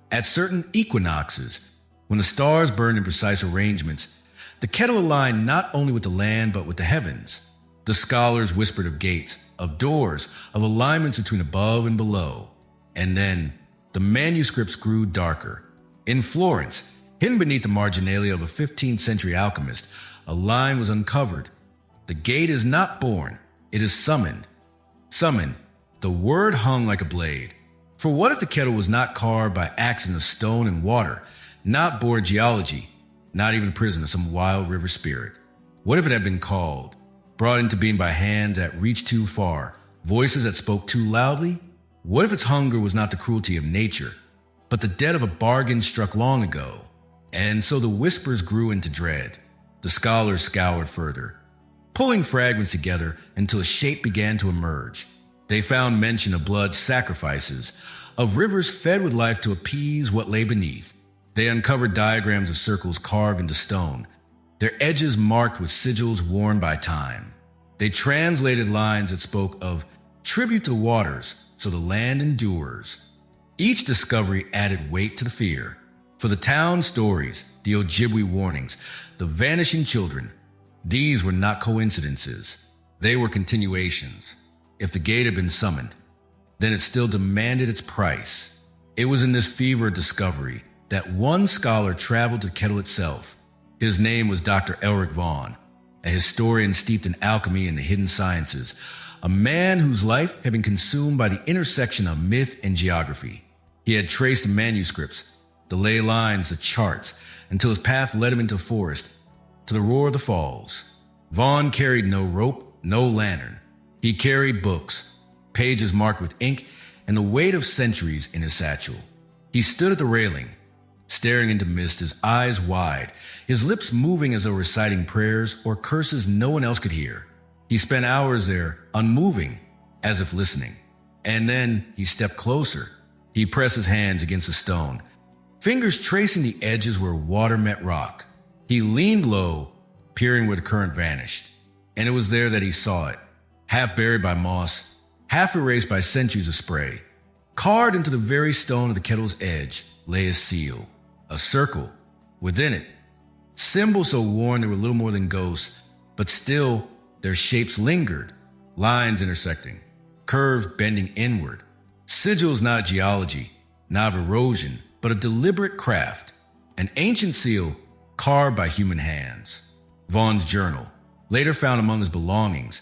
At certain equinoxes, when the stars burned in precise arrangements, the kettle aligned not only with the land but with the heavens. The scholars whispered of gates, of doors, of alignments between above and below. And then the manuscripts grew darker. In Florence, hidden beneath the marginalia of a 15th century alchemist, a line was uncovered. The gate is not born, it is summoned. Summoned, the word hung like a blade. For what if the kettle was not carved by axe of stone and water, not bored geology, not even prison of some wild river spirit? What if it had been called, brought into being by hands that reached too far, voices that spoke too loudly? What if its hunger was not the cruelty of nature, but the debt of a bargain struck long ago? And so the whispers grew into dread. The scholars scoured further, pulling fragments together until a shape began to emerge. They found mention of blood sacrifices, of rivers fed with life to appease what lay beneath. They uncovered diagrams of circles carved into stone, their edges marked with sigils worn by time. They translated lines that spoke of tribute to the waters, so the land endures. Each discovery added weight to the fear. For the town stories, the Ojibwe warnings, the vanishing children, these were not coincidences. They were continuations. If the gate had been summoned, then it still demanded its price. It was in this fever of discovery that one scholar traveled to the kettle itself. His name was Dr. Elric Vaughn, a historian steeped in alchemy and the hidden sciences, a man whose life had been consumed by the intersection of myth and geography. He had traced the manuscripts, the ley lines, the charts, until his path led him into the forest, to the roar of the falls. Vaughn carried no rope, no lantern. He carried books, pages marked with ink, and the weight of centuries in his satchel. He stood at the railing, staring into mist, his eyes wide, his lips moving as though reciting prayers or curses no one else could hear. He spent hours there, unmoving, as if listening. And then he stepped closer. He pressed his hands against a stone, fingers tracing the edges where water met rock. He leaned low, peering where the current vanished. And it was there that he saw it, half buried by moss, half erased by centuries of spray. Carved into the very stone of the kettle's edge lay a seal, a circle. Within it, symbols so worn they were little more than ghosts, but still their shapes lingered, lines intersecting, curves bending inward. Sigils not geology, not of erosion, but a deliberate craft, an ancient seal carved by human hands. Vaughn's journal, later found among his belongings,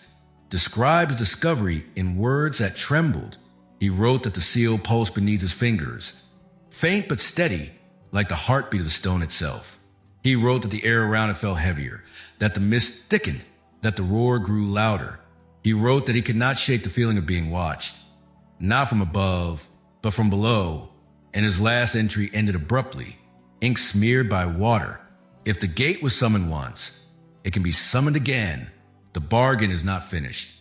describes discovery in words that trembled. He wrote that the seal pulsed beneath his fingers, faint but steady, like the heartbeat of the stone itself. He wrote that the air around it felt heavier, that the mist thickened, that the roar grew louder. He wrote that he could not shake the feeling of being watched, not from above, but from below. And his last entry ended abruptly, ink smeared by water. If the gate was summoned once, it can be summoned again. The bargain is not finished.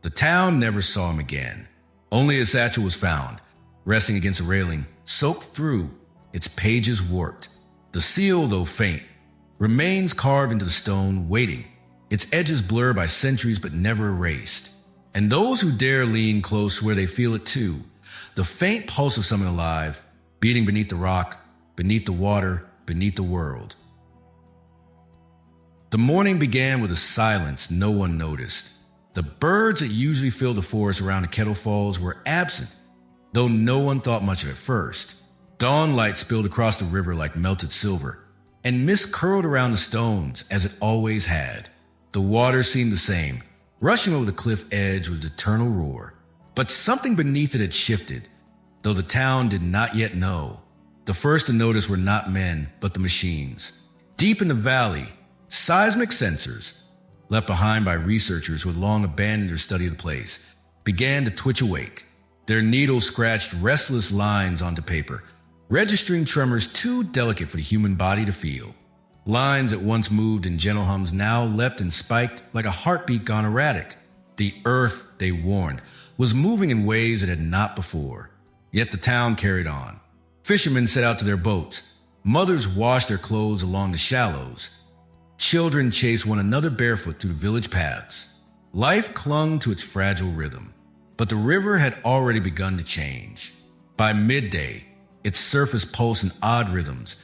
The town never saw him again. Only a satchel was found, resting against a railing, soaked through, its pages warped. The seal, though faint, remains carved into the stone, waiting, its edges blurred by centuries but never erased. And those who dare lean close swear they feel it too, the faint pulse of something alive, beating beneath the rock, beneath the water, beneath the world. The morning began with a silence no one noticed. The birds that usually fill the forest around the Kettle Falls were absent, though no one thought much of it first. Dawn light spilled across the river like melted silver, and mist curled around the stones as it always had. The water seemed the same, rushing over the cliff edge with eternal roar. But something beneath it had shifted, though the town did not yet know. The first to notice were not men, but the machines. Deep in the valley, seismic sensors, left behind by researchers who had long abandoned their study of the place, began to twitch awake. Their needles scratched restless lines onto paper, registering tremors too delicate for the human body to feel. Lines that once moved in gentle hums now leapt and spiked like a heartbeat gone erratic. The earth, they warned, was moving in ways it had not before. Yet the town carried on. Fishermen set out to their boats. Mothers washed their clothes along the shallows. Children chased one another barefoot through the village paths. Life clung to its fragile rhythm, but the river had already begun to change. By midday, its surface pulsed in odd rhythms,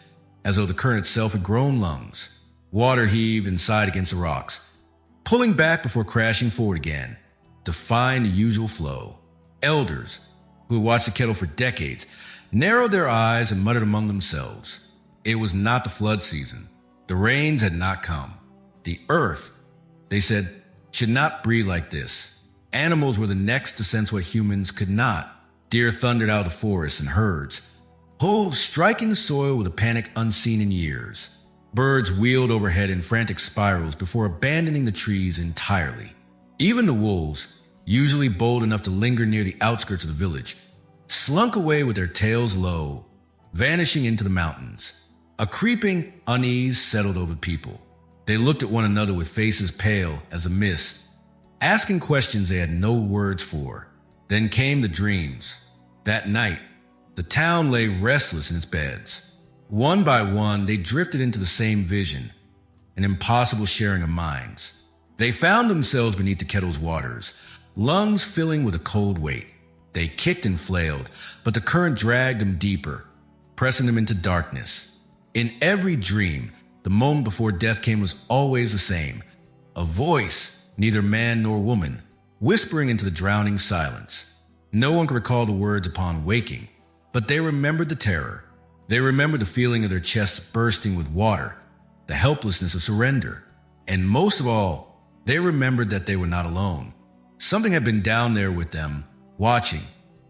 as though the current itself had grown lungs. Water heaved and sighed against the rocks, pulling back before crashing forward again, defying the usual flow. Elders, who had watched the kettle for decades, narrowed their eyes and muttered among themselves. It was not the flood season. The rains had not come. The earth, they said, should not breathe like this. Animals were the next to sense what humans could not. Deer thundered out of the forest in herds, hooves striking the soil with a panic unseen in years. Birds wheeled overhead in frantic spirals before abandoning the trees entirely. Even the wolves, usually bold enough to linger near the outskirts of the village, slunk away with their tails low, vanishing into the mountains. A creeping unease settled over people. They looked at one another with faces pale as a mist, asking questions they had no words for. Then came the dreams. That night, the town lay restless in its beds. One by one, they drifted into the same vision, an impossible sharing of minds. They found themselves beneath the kettle's waters, lungs filling with a cold weight. They kicked and flailed, but the current dragged them deeper, pressing them into darkness. In every dream, the moment before death came was always the same. A voice, neither man nor woman, whispering into the drowning silence. No one could recall the words upon waking, but they remembered the terror. They remembered the feeling of their chests bursting with water, the helplessness of surrender. And most of all, they remembered that they were not alone. Something had been down there with them, watching.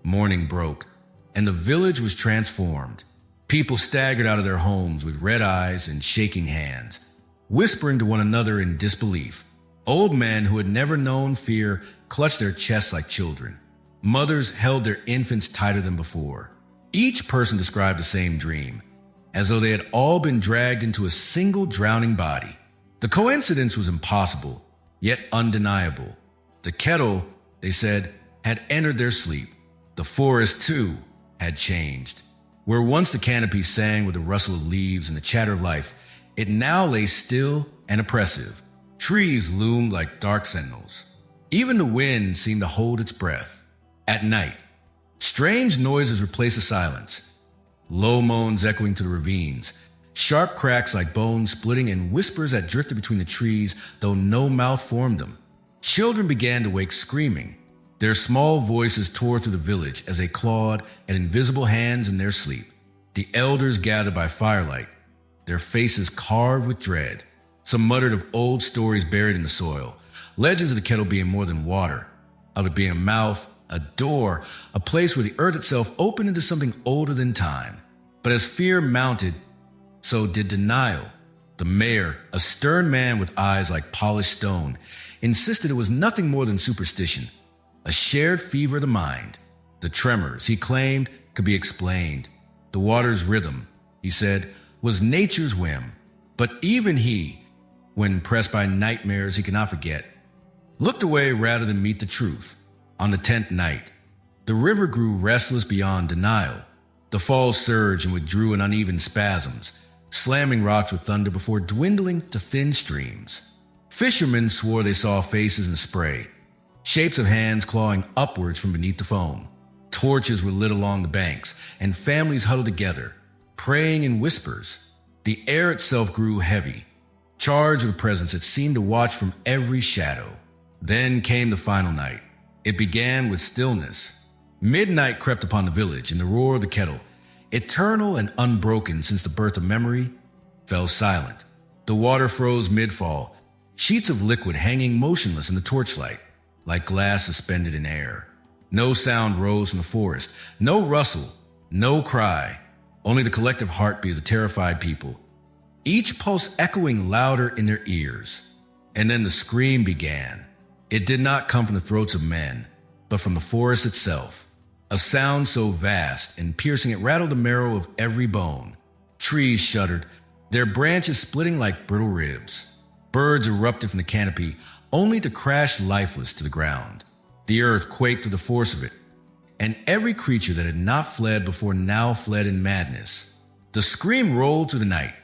Morning broke, and the village was transformed. People staggered out of their homes with red eyes and shaking hands, whispering to one another in disbelief. Old men who had never known fear clutched their chests like children. Mothers held their infants tighter than before. Each person described the same dream, as though they had all been dragged into a single drowning body. The coincidence was impossible, yet undeniable. The kettle, they said, had entered their sleep. The forest, too, had changed. Where once the canopy sang with the rustle of leaves and the chatter of life, it now lay still and oppressive. Trees loomed like dark sentinels. Even the wind seemed to hold its breath. At night, strange noises replaced the silence. Low moans echoing to the ravines, sharp cracks like bones splitting, and whispers that drifted between the trees, though no mouth formed them. Children began to wake screaming. Their small voices tore through the village as they clawed at invisible hands in their sleep. The elders gathered by firelight, their faces carved with dread. Some muttered of old stories buried in the soil, legends of the kettle being more than water, of it being a mouth, a door, a place where the earth itself opened into something older than time. But as fear mounted, so did denial. The mayor, a stern man with eyes like polished stone, insisted it was nothing more than superstition, a shared fever of the mind. The tremors, he claimed, could be explained. The water's rhythm, he said, was nature's whim. But even he, when pressed by nightmares he could not forget, looked away rather than meet the truth. On the 10th night, The river grew restless beyond denial. The falls surged and withdrew in uneven spasms, slamming rocks with thunder before dwindling to thin streams. Fishermen swore they saw faces in spray, shapes of hands clawing upwards from beneath the foam. Torches were lit along the banks, and families huddled together, praying in whispers. The air itself grew heavy, charged with a presence that seemed to watch from every shadow. Then came the final night. It began with stillness. Midnight crept upon the village, and the roar of the kettle, eternal and unbroken since the birth of memory, fell silent. The water froze mid-fall, sheets of liquid hanging motionless in the torchlight, like glass suspended in air. No sound rose from the forest, no rustle, no cry, only the collective heartbeat of the terrified people, each pulse echoing louder in their ears. And then the scream began. It did not come from the throats of men, but from the forest itself. A sound so vast and piercing it rattled the marrow of every bone. Trees shuddered, their branches splitting like brittle ribs. Birds erupted from the canopy, only to crash lifeless to the ground. The earth quaked with the force of it, and every creature that had not fled before now fled in madness. The scream rolled through the night,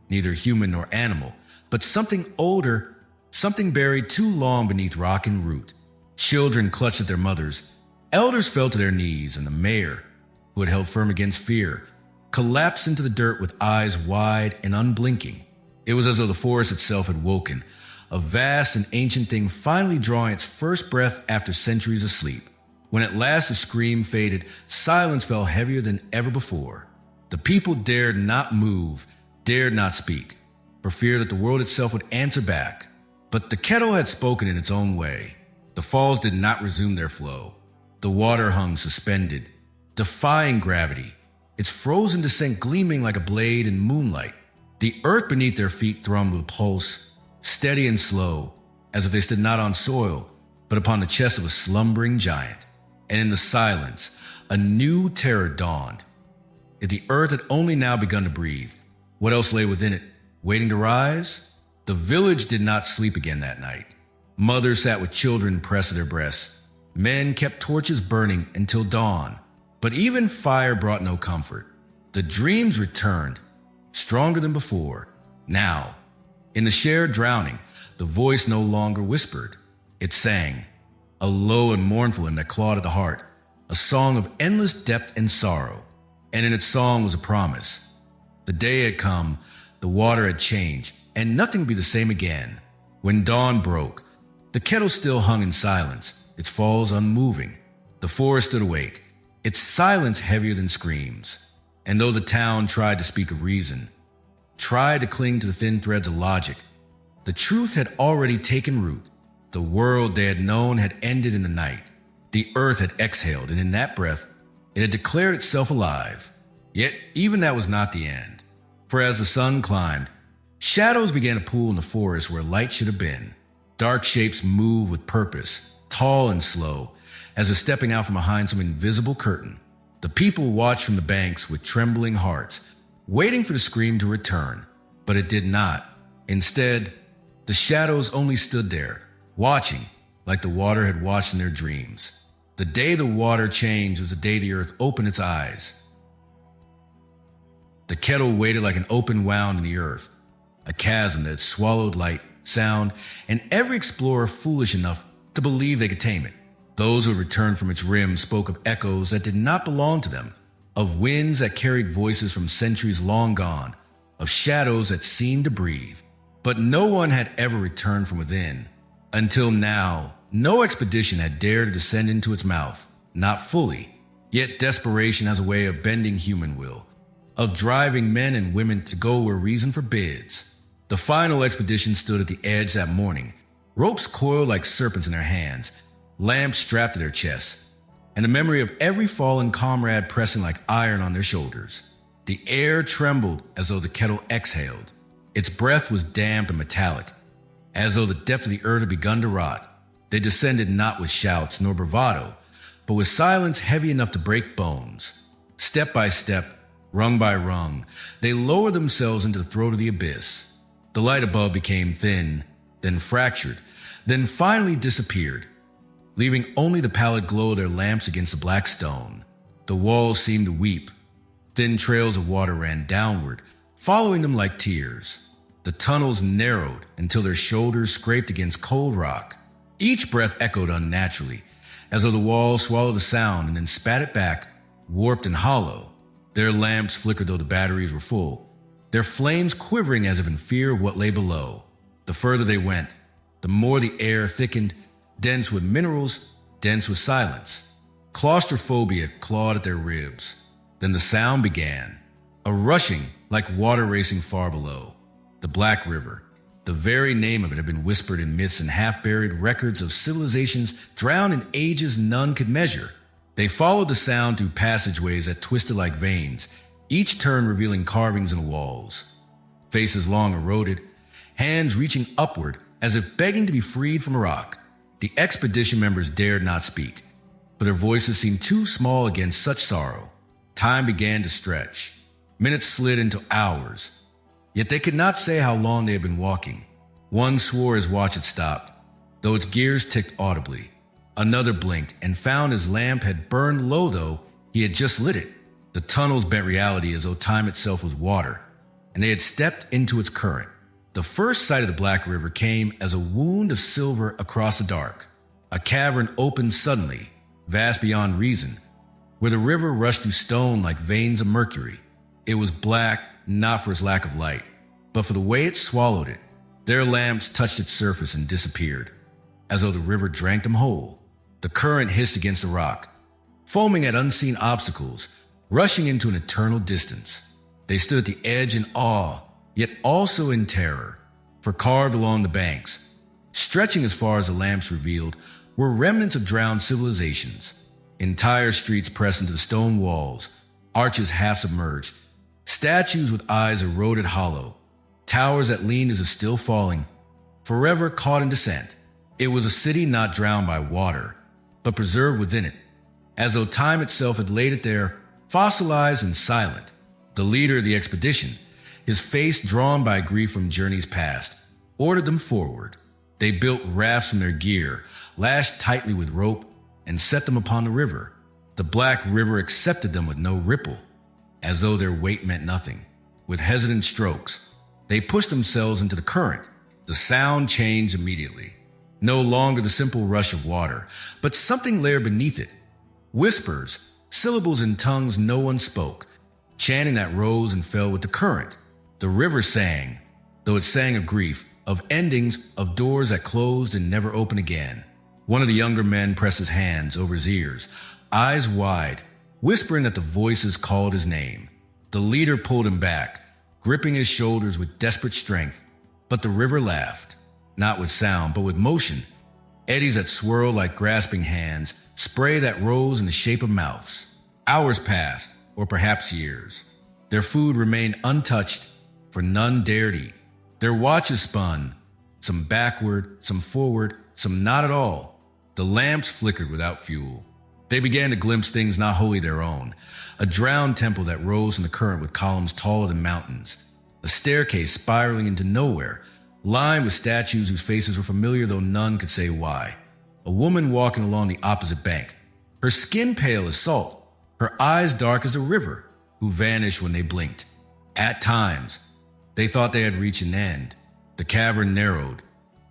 neither human nor animal, but something older, something buried too long beneath rock and root. Children clutched at their mothers, elders fell to their knees, and the mayor, who had held firm against fear, collapsed into the dirt with eyes wide and unblinking. It was as though the forest itself had woken, a vast and ancient thing finally drawing its first breath after centuries of sleep. When at last the scream faded, silence fell heavier than ever before. The people dared not move, dared not speak, for fear that the world itself would answer back. But the kettle had spoken in its own way. The falls did not resume their flow. The water hung suspended, defying gravity, its frozen descent gleaming like a blade in moonlight. The earth beneath their feet thrummed with a pulse, steady and slow, as if they stood not on soil, but upon the chest of a slumbering giant. And in the silence, a new terror dawned. If the earth had only now begun to breathe, what else lay within it, waiting to rise? The village did not sleep again that night. Mothers sat with children pressed to their breasts. Men kept torches burning until dawn. But even fire brought no comfort. The dreams returned, stronger than before. Now, in the shared drowning, the voice no longer whispered. It sang, a low and mournful hymn that clawed at the heart, a song of endless depth and sorrow. And in its song was a promise. The day had come, the water had changed, and nothing would be the same again. When dawn broke, the kettle still hung in silence, its falls unmoving. The forest stood awake, its silence heavier than screams. And though the town tried to speak of reason, tried to cling to the thin threads of logic, the truth had already taken root. The world they had known had ended in the night. The earth had exhaled, and in that breath, it had declared itself alive. Yet even that was not the end. For as the sun climbed, shadows began to pool in the forest where light should have been. Dark shapes moved with purpose, tall and slow, as if stepping out from behind some invisible curtain. The people watched from the banks with trembling hearts, waiting for the scream to return. But it did not. Instead, the shadows only stood there, watching like the water had watched in their dreams. The day the water changed was the day the earth opened its eyes. The kettle waited like an open wound in the earth, a chasm that had swallowed light, sound, and every explorer foolish enough to believe they could tame it. Those who had returned from its rim spoke of echoes that did not belong to them, of winds that carried voices from centuries long gone, of shadows that seemed to breathe. But no one had ever returned from within. Until now, no expedition had dared to descend into its mouth, not fully. Yet desperation has a way of bending human will, of driving men and women to go where reason forbids. The final expedition stood at the edge that morning, ropes coiled like serpents in their hands, lamps strapped to their chests, and the memory of every fallen comrade pressing like iron on their shoulders. The air trembled as though the kettle exhaled. Its breath was damp and metallic, as though the depth of the earth had begun to rot. They descended not with shouts nor bravado, but with silence heavy enough to break bones. Step by step, rung by rung, they lowered themselves into the throat of the abyss. The light above became thin, then fractured, then finally disappeared. leaving only the pallid glow of their lamps against the black stone. The walls seemed to weep. Thin trails of water ran downward, following them like tears. The tunnels narrowed until their shoulders scraped against cold rock. Each breath echoed unnaturally, as though the walls swallowed the sound and then spat it back, warped and hollow. Their lamps flickered though the batteries were full, their flames quivering as if in fear of what lay below. The further they went, the more the air thickened, dense with minerals, dense with silence. Claustrophobia clawed at their ribs. Then the sound began, a rushing like water racing far below. The Black River, the very name of it had been whispered in myths and half-buried records of civilizations drowned in ages none could measure. They followed the sound through passageways that twisted like veins, each turn revealing carvings in the walls. Faces long eroded, hands reaching upward as if begging to be freed from a rock. The expedition members dared not speak, but their voices seemed too small against such sorrow. Time began to stretch. Minutes slid into hours. Yet they could not say how long they had been walking. One swore his watch had stopped, though its gears ticked audibly. Another blinked and found his lamp had burned low, though he had just lit it. The tunnels bent reality as though time itself was water, and they had stepped into its current. The first sight of the Black River came as a wound of silver across the dark. A cavern opened suddenly, vast beyond reason, where the river rushed through stone like veins of mercury. It was black, not for its lack of light, but for the way it swallowed it. Their lamps touched its surface and disappeared, as though the river drank them whole. The current hissed against the rock, foaming at unseen obstacles, rushing into an eternal distance. They stood at the edge in awe, yet also in terror, for carved along the banks, stretching as far as the lamps revealed, were remnants of drowned civilizations. Entire streets pressed into the stone walls, arches half submerged, statues with eyes eroded hollow, towers that leaned as if still falling, forever caught in descent. It was a city not drowned by water, but preserved within it, as though time itself had laid it there, fossilized and silent. The leader of the expedition, his face drawn by grief from journeys past, ordered them forward. They built rafts from their gear, lashed tightly with rope, and set them upon the river. The Black River accepted them with no ripple, as though their weight meant nothing. With hesitant strokes, they pushed themselves into the current. The sound changed immediately. No longer the simple rush of water, but something lay beneath it. Whispers, syllables in tongues no one spoke, chanting that rose and fell with the current. The river sang, though it sang of grief, of endings, of doors that closed and never opened again. One of the younger men pressed his hands over his ears, eyes wide, whispering that the voices called his name. The leader pulled him back, gripping his shoulders with desperate strength, but the river laughed, not with sound, but with motion. Eddies that swirled like grasping hands, spray that rose in the shape of mouths. Hours passed, or perhaps years. Their food remained untouched, for none dared eat. Their watches spun, some backward, some forward, some not at all. The lamps flickered without fuel. They began to glimpse things not wholly their own. A drowned temple that rose in the current with columns taller than mountains. A staircase spiraling into nowhere, lined with statues whose faces were familiar though none could say why. A woman walking along the opposite bank, her skin pale as salt, her eyes dark as a river, who vanished when they blinked. At times, they thought they had reached an end. The cavern narrowed,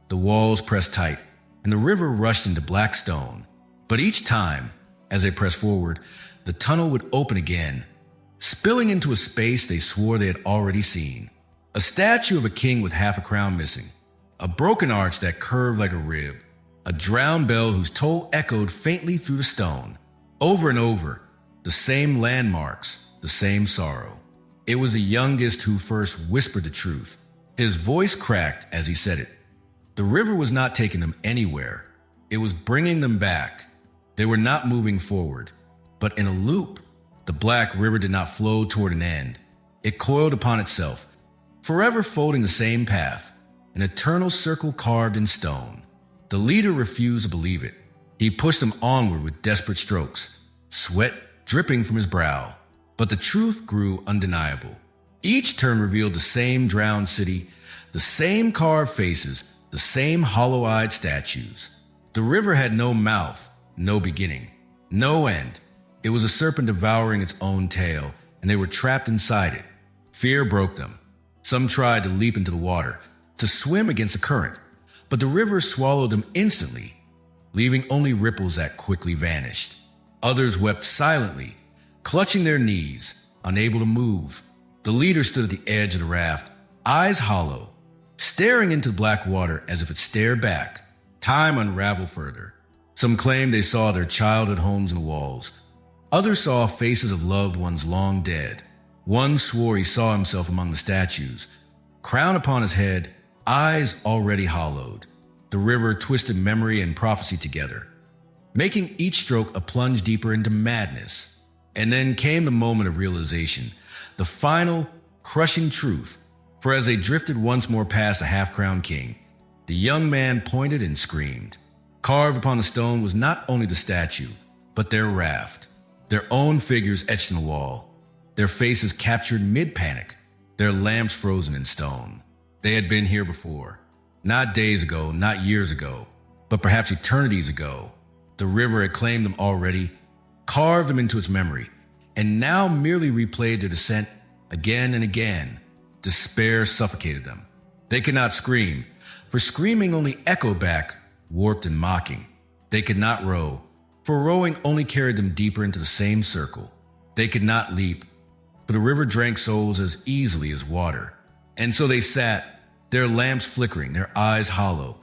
the walls pressed tight, and the river rushed into black stone. But each time, as they pressed forward, the tunnel would open again, spilling into a space they swore they had already seen. A statue of a king with half a crown missing, a broken arch that curved like a rib, a drowned bell whose toll echoed faintly through the stone. Over and over, the same landmarks, the same sorrow. It was the youngest who first whispered the truth. His voice cracked as he said it. The river was not taking them anywhere. It was bringing them back. They were not moving forward, but in a loop. The Black River did not flow toward an end. It coiled upon itself, forever folding the same path, an eternal circle carved in stone. The leader refused to believe it. He pushed them onward with desperate strokes, sweat dripping from his brow. But the truth grew undeniable. Each turn revealed the same drowned city, the same carved faces, the same hollow-eyed statues. The river had no mouth, no beginning, no end. It was a serpent devouring its own tail, and they were trapped inside it. Fear broke them. Some tried to leap into the water, to swim against the current, but the river swallowed them instantly, leaving only ripples that quickly vanished. Others wept silently, clutching their knees, unable to move. The leader stood at the edge of the raft, eyes hollow, staring into the black water as if it stared back. Time unraveled further. Some claimed they saw their childhood homes in the walls. Others saw faces of loved ones long dead. One swore he saw himself among the statues, crown upon his head, eyes already hollowed. The river twisted memory and prophecy together, making each stroke a plunge deeper into madness. And then came the moment of realization, the final, crushing truth. For as they drifted once more past the half-crowned king, the young man pointed and screamed. Carved upon the stone was not only the statue, but their raft, their own figures etched in the wall, their faces captured mid-panic, their lamps frozen in stone. They had been here before, not days ago, not years ago, but perhaps eternities ago. The river had claimed them already, carved them into its memory, and now merely replayed their descent again and again. Despair suffocated them. They could not scream, for screaming only echoed back, warped and mocking. They could not row, for rowing only carried them deeper into the same circle. They could not leap, for the river drank souls as easily as water. And so they sat, their lamps flickering, their eyes hollow,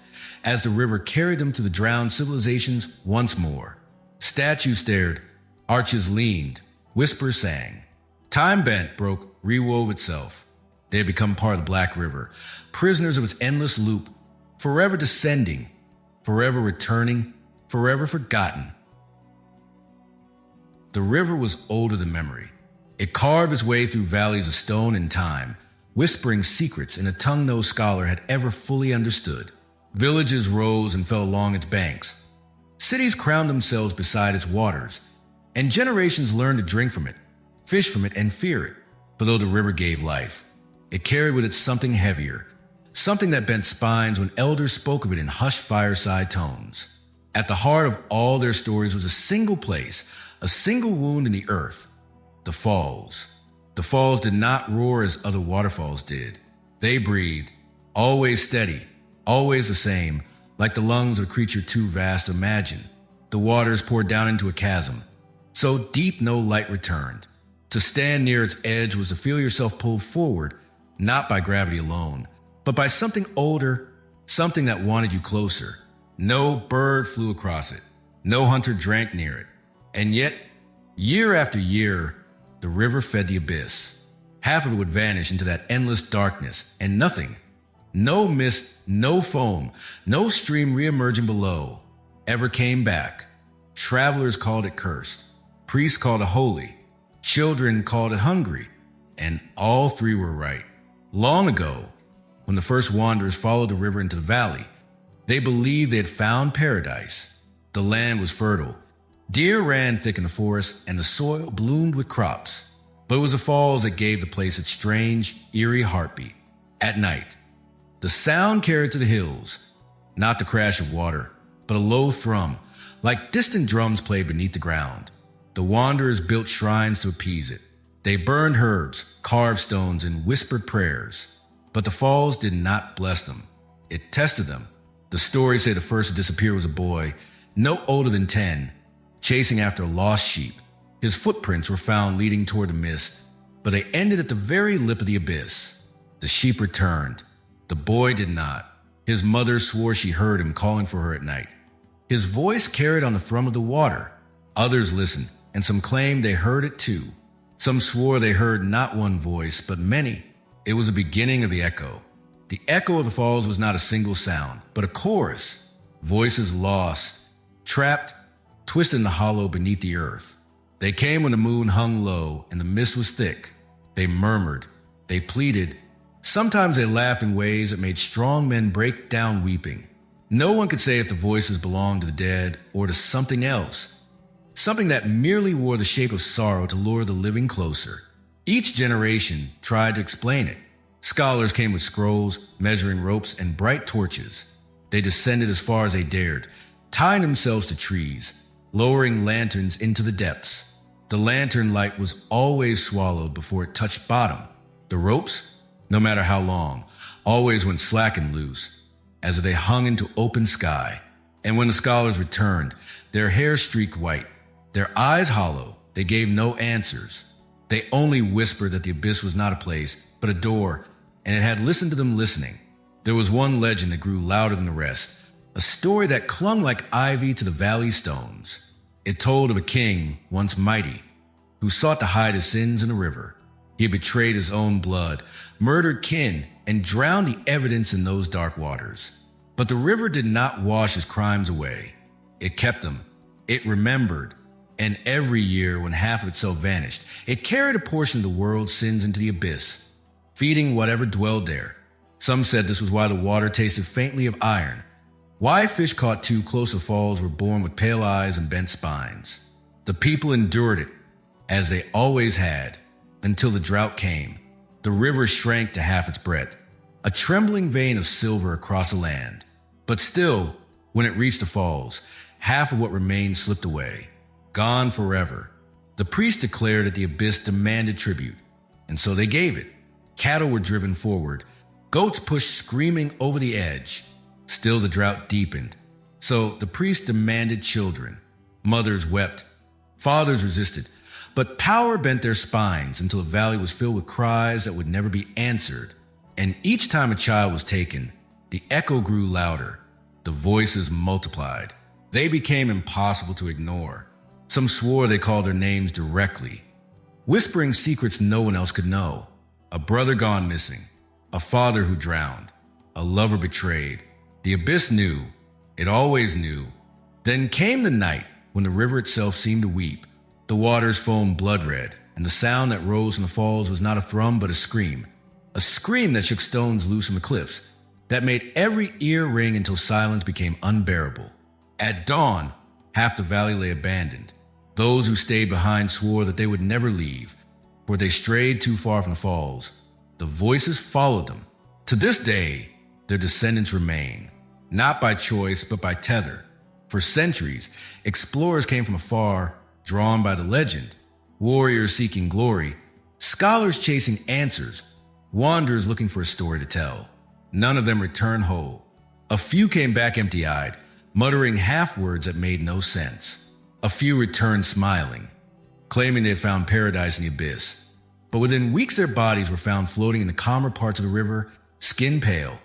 as the river carried them to the drowned civilizations once more. Statues stared, arches leaned, whispers sang. Time bent, broke, rewove itself. They had become part of the Black River, prisoners of its endless loop, forever descending, forever returning, forever forgotten. The river was older than memory. It carved its way through valleys of stone and time, whispering secrets in a tongue no scholar had ever fully understood. Villages rose and fell along its banks. Cities crowned themselves beside its waters, and generations learned to drink from it, fish from it, and fear it. For though the river gave life, it carried with it something heavier, something that bent spines when elders spoke of it in hushed fireside tones. At the heart of all their stories was a single place, a single wound in the earth: the falls. The falls did not roar as other waterfalls did. They breathed, always steady, always the same, like the lungs of a creature too vast to imagine. The waters poured down into a chasm, so deep no light returned. To stand near its edge was to feel yourself pulled forward, not by gravity alone, but by something older, something that wanted you closer. No bird flew across it. No hunter drank near it. And yet, year after year, the river fed the abyss. Half of it would vanish into that endless darkness, and nothing, no mist, no foam, no stream reemerging below, ever came back. Travelers called it cursed. Priests called it holy. Children called it hungry. And all three were right. Long ago, when the first wanderers followed the river into the valley, they believed they had found paradise. The land was fertile. Deer ran thick in the forest, and the soil bloomed with crops. But it was the falls that gave the place its strange, eerie heartbeat. At night, the sound carried to the hills, not the crash of water, but a low thrum, like distant drums played beneath the ground. The wanderers built shrines to appease it. They burned herbs, carved stones, and whispered prayers. But the falls did not bless them. It tested them. The stories say the first to disappear was a boy, no older than 10, chasing after a lost sheep. His footprints were found leading toward the mist, but they ended at the very lip of the abyss. The sheep returned. The boy did not. His mother swore she heard him calling for her at night. His voice carried on the thrum of the water. Others listened, and some claimed they heard it too. Some swore they heard not one voice, but many. It was the beginning of the echo. The echo of the falls was not a single sound, but a chorus. Voices lost, trapped, twisted in the hollow beneath the earth. They came when the moon hung low and the mist was thick. They murmured. They pleaded. Sometimes they laughed in ways that made strong men break down weeping. No one could say if the voices belonged to the dead or to something else. Something that merely wore the shape of sorrow to lure the living closer. Each generation tried to explain it. Scholars came with scrolls, measuring ropes, and bright torches. They descended as far as they dared. tying themselves to trees, lowering lanterns into the depths. The lantern light was always swallowed before it touched bottom. The ropes, no matter how long, always went slack and loose, as they hung into open sky. And when the scholars returned, their hair streaked white, their eyes hollow, they gave no answers. They only whispered that the abyss was not a place, but a door, and it had listened to them listening. There was one legend that grew louder than the rest, a story that clung like ivy to the valley stones. It told of a king, once mighty, who sought to hide his sins in a river. He had betrayed his own blood, murdered kin, and drowned the evidence in those dark waters. But the river did not wash his crimes away. It kept them. It remembered. And every year, when half of itself vanished, it carried a portion of the world's sins into the abyss, feeding whatever dwelled there. Some said this was why the water tasted faintly of iron, why fish caught too close to falls were born with pale eyes and bent spines. The people endured it, as they always had, until the drought came. The river shrank to half its breadth, a trembling vein of silver across the land. But still, when it reached the falls, half of what remained slipped away, gone forever. The priest declared that the abyss demanded tribute, and so they gave it. Cattle were driven forward, goats pushed screaming over the edge. Still the drought deepened, so the priest demanded children. Mothers wept, fathers resisted, but power bent their spines until the valley was filled with cries that would never be answered. And each time a child was taken, the echo grew louder. The voices multiplied. They became impossible to ignore. Some swore they called their names directly, whispering secrets no one else could know. A brother gone missing, a father who drowned, a lover betrayed. The abyss knew. It always knew. Then came the night when the river itself seemed to weep. The waters foamed blood red, and the sound that rose from the falls was not a thrum but a scream that shook stones loose from the cliffs, that made every ear ring until silence became unbearable. At dawn, half the valley lay abandoned. Those who stayed behind swore that they would never leave, for they strayed too far from the falls. The voices followed them. To this day, their descendants remain, not by choice but by tether. For centuries, explorers came from afar, drawn by the legend, warriors seeking glory, scholars chasing answers, wanderers looking for a story to tell. None of them returned whole. A few came back empty-eyed, muttering half-words that made no sense. A few returned smiling, claiming they had found paradise in the abyss. But within weeks their bodies were found floating in the calmer parts of the river, skin pale,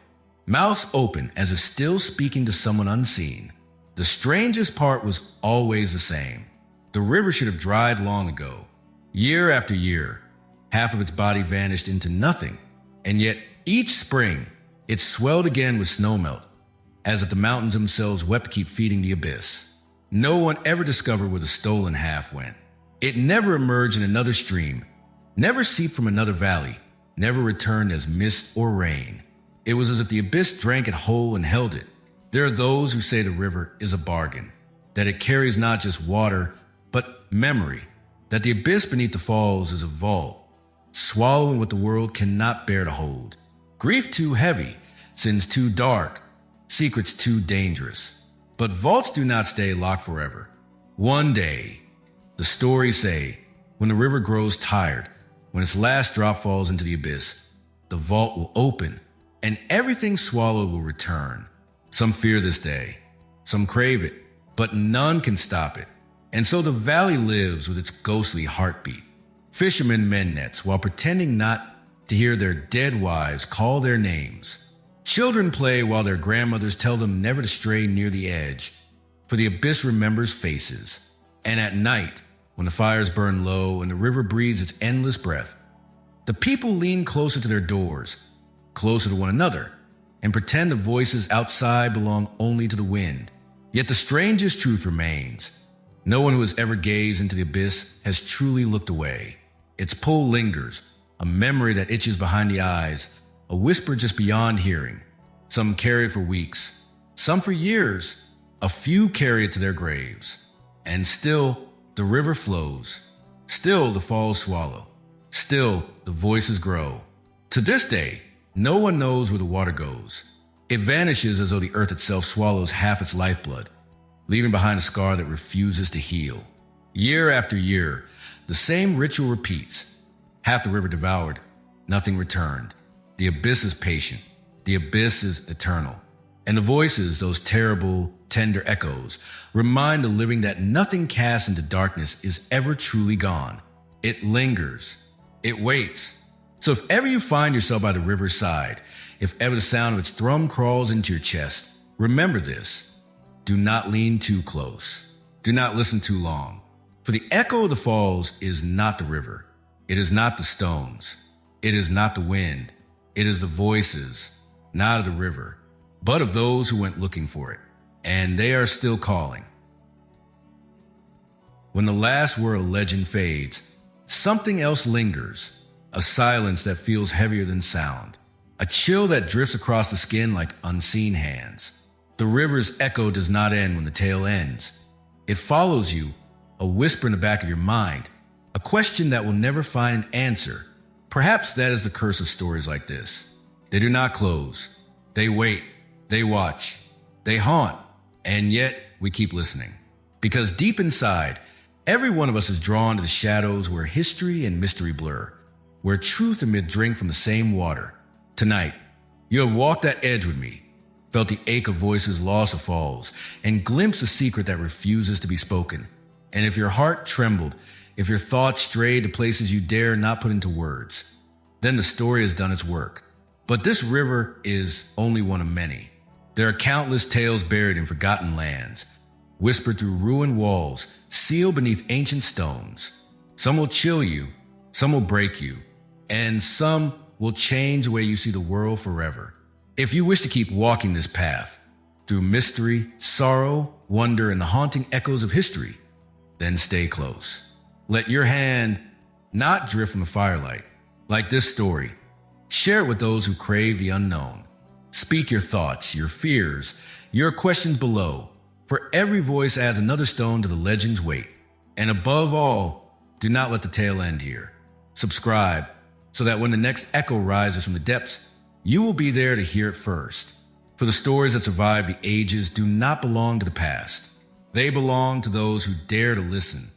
mouths open as if still speaking to someone unseen. The strangest part was always the same. The river should have dried long ago. Year after year, half of its body vanished into nothing. And yet, each spring, it swelled again with snowmelt, as if the mountains themselves wept to keep feeding the abyss. No one ever discovered where the stolen half went. It never emerged in another stream, never seeped from another valley, never returned as mist or rain. It was as if the abyss drank it whole and held it. There are those who say the river is a bargain, that it carries not just water, but memory, that the abyss beneath the falls is a vault, swallowing what the world cannot bear to hold. Grief too heavy, sins too dark, secrets too dangerous. But vaults do not stay locked forever. One day, the stories say, when the river grows tired, when its last drop falls into the abyss, the vault will open, and everything swallowed will return. Some fear this day, some crave it, but none can stop it. And so the valley lives with its ghostly heartbeat. Fishermen mend nets while pretending not to hear their dead wives call their names. Children play while their grandmothers tell them never to stray near the edge, for the abyss remembers faces. And at night, when the fires burn low and the river breathes its endless breath, the people lean closer to their doors, closer to one another, and pretend the voices outside belong only to the wind. Yet the strangest truth remains. No one who has ever gazed into the abyss has truly looked away. Its pull lingers, a memory that itches behind the eyes, a whisper just beyond hearing. Some carry it for weeks, some for years. A few carry it to their graves. And still, the river flows. Still, the falls swallow. Still, the voices grow. To this day, no one knows where the water goes. It vanishes as though the earth itself swallows half its lifeblood. leaving behind a scar that refuses to heal. Year after year, the same ritual repeats. Half the river devoured, nothing returned. The abyss is patient, the abyss is eternal. And the voices, those terrible, tender echoes, remind the living that nothing cast into darkness is ever truly gone. It lingers, it waits. So if ever you find yourself by the river's side, if ever the sound of its thrum crawls into your chest, remember this: do not lean too close. Do not listen too long. For the echo of the falls is not the river. It is not the stones. It is not the wind. It is the voices, not of the river, but of those who went looking for it. And they are still calling. When the last word of legend fades, something else lingers, a silence that feels heavier than sound, a chill that drifts across the skin like unseen hands. The river's echo does not end when the tale ends. It follows you, a whisper in the back of your mind, a question that will never find an answer. Perhaps that is the curse of stories like this. They do not close. They wait. They watch. They haunt. And yet we keep listening. Because deep inside, every one of us is drawn to the shadows where history and mystery blur, where truth and myth drink from the same water. Tonight, you have walked that edge with me, felt the ache of voices lost or falls, and glimpsed a secret that refuses to be spoken. And if your heart trembled, if your thoughts strayed to places you dare not put into words, then the story has done its work. But this river is only one of many. There are countless tales buried in forgotten lands, whispered through ruined walls, sealed beneath ancient stones. Some will chill you, some will break you, and some will change the way you see the world forever. If you wish to keep walking this path, through mystery, sorrow, wonder, and the haunting echoes of history, then stay close. Let your hand not drift from the firelight. Like this story, share it with those who crave the unknown. Speak your thoughts, your fears, your questions below, for every voice adds another stone to the legend's weight. And above all, do not let the tale end here. Subscribe, so that when the next echo rises from the depths, you will be there to hear it first. For the stories that survive the ages do not belong to the past. They belong to those who dare to listen,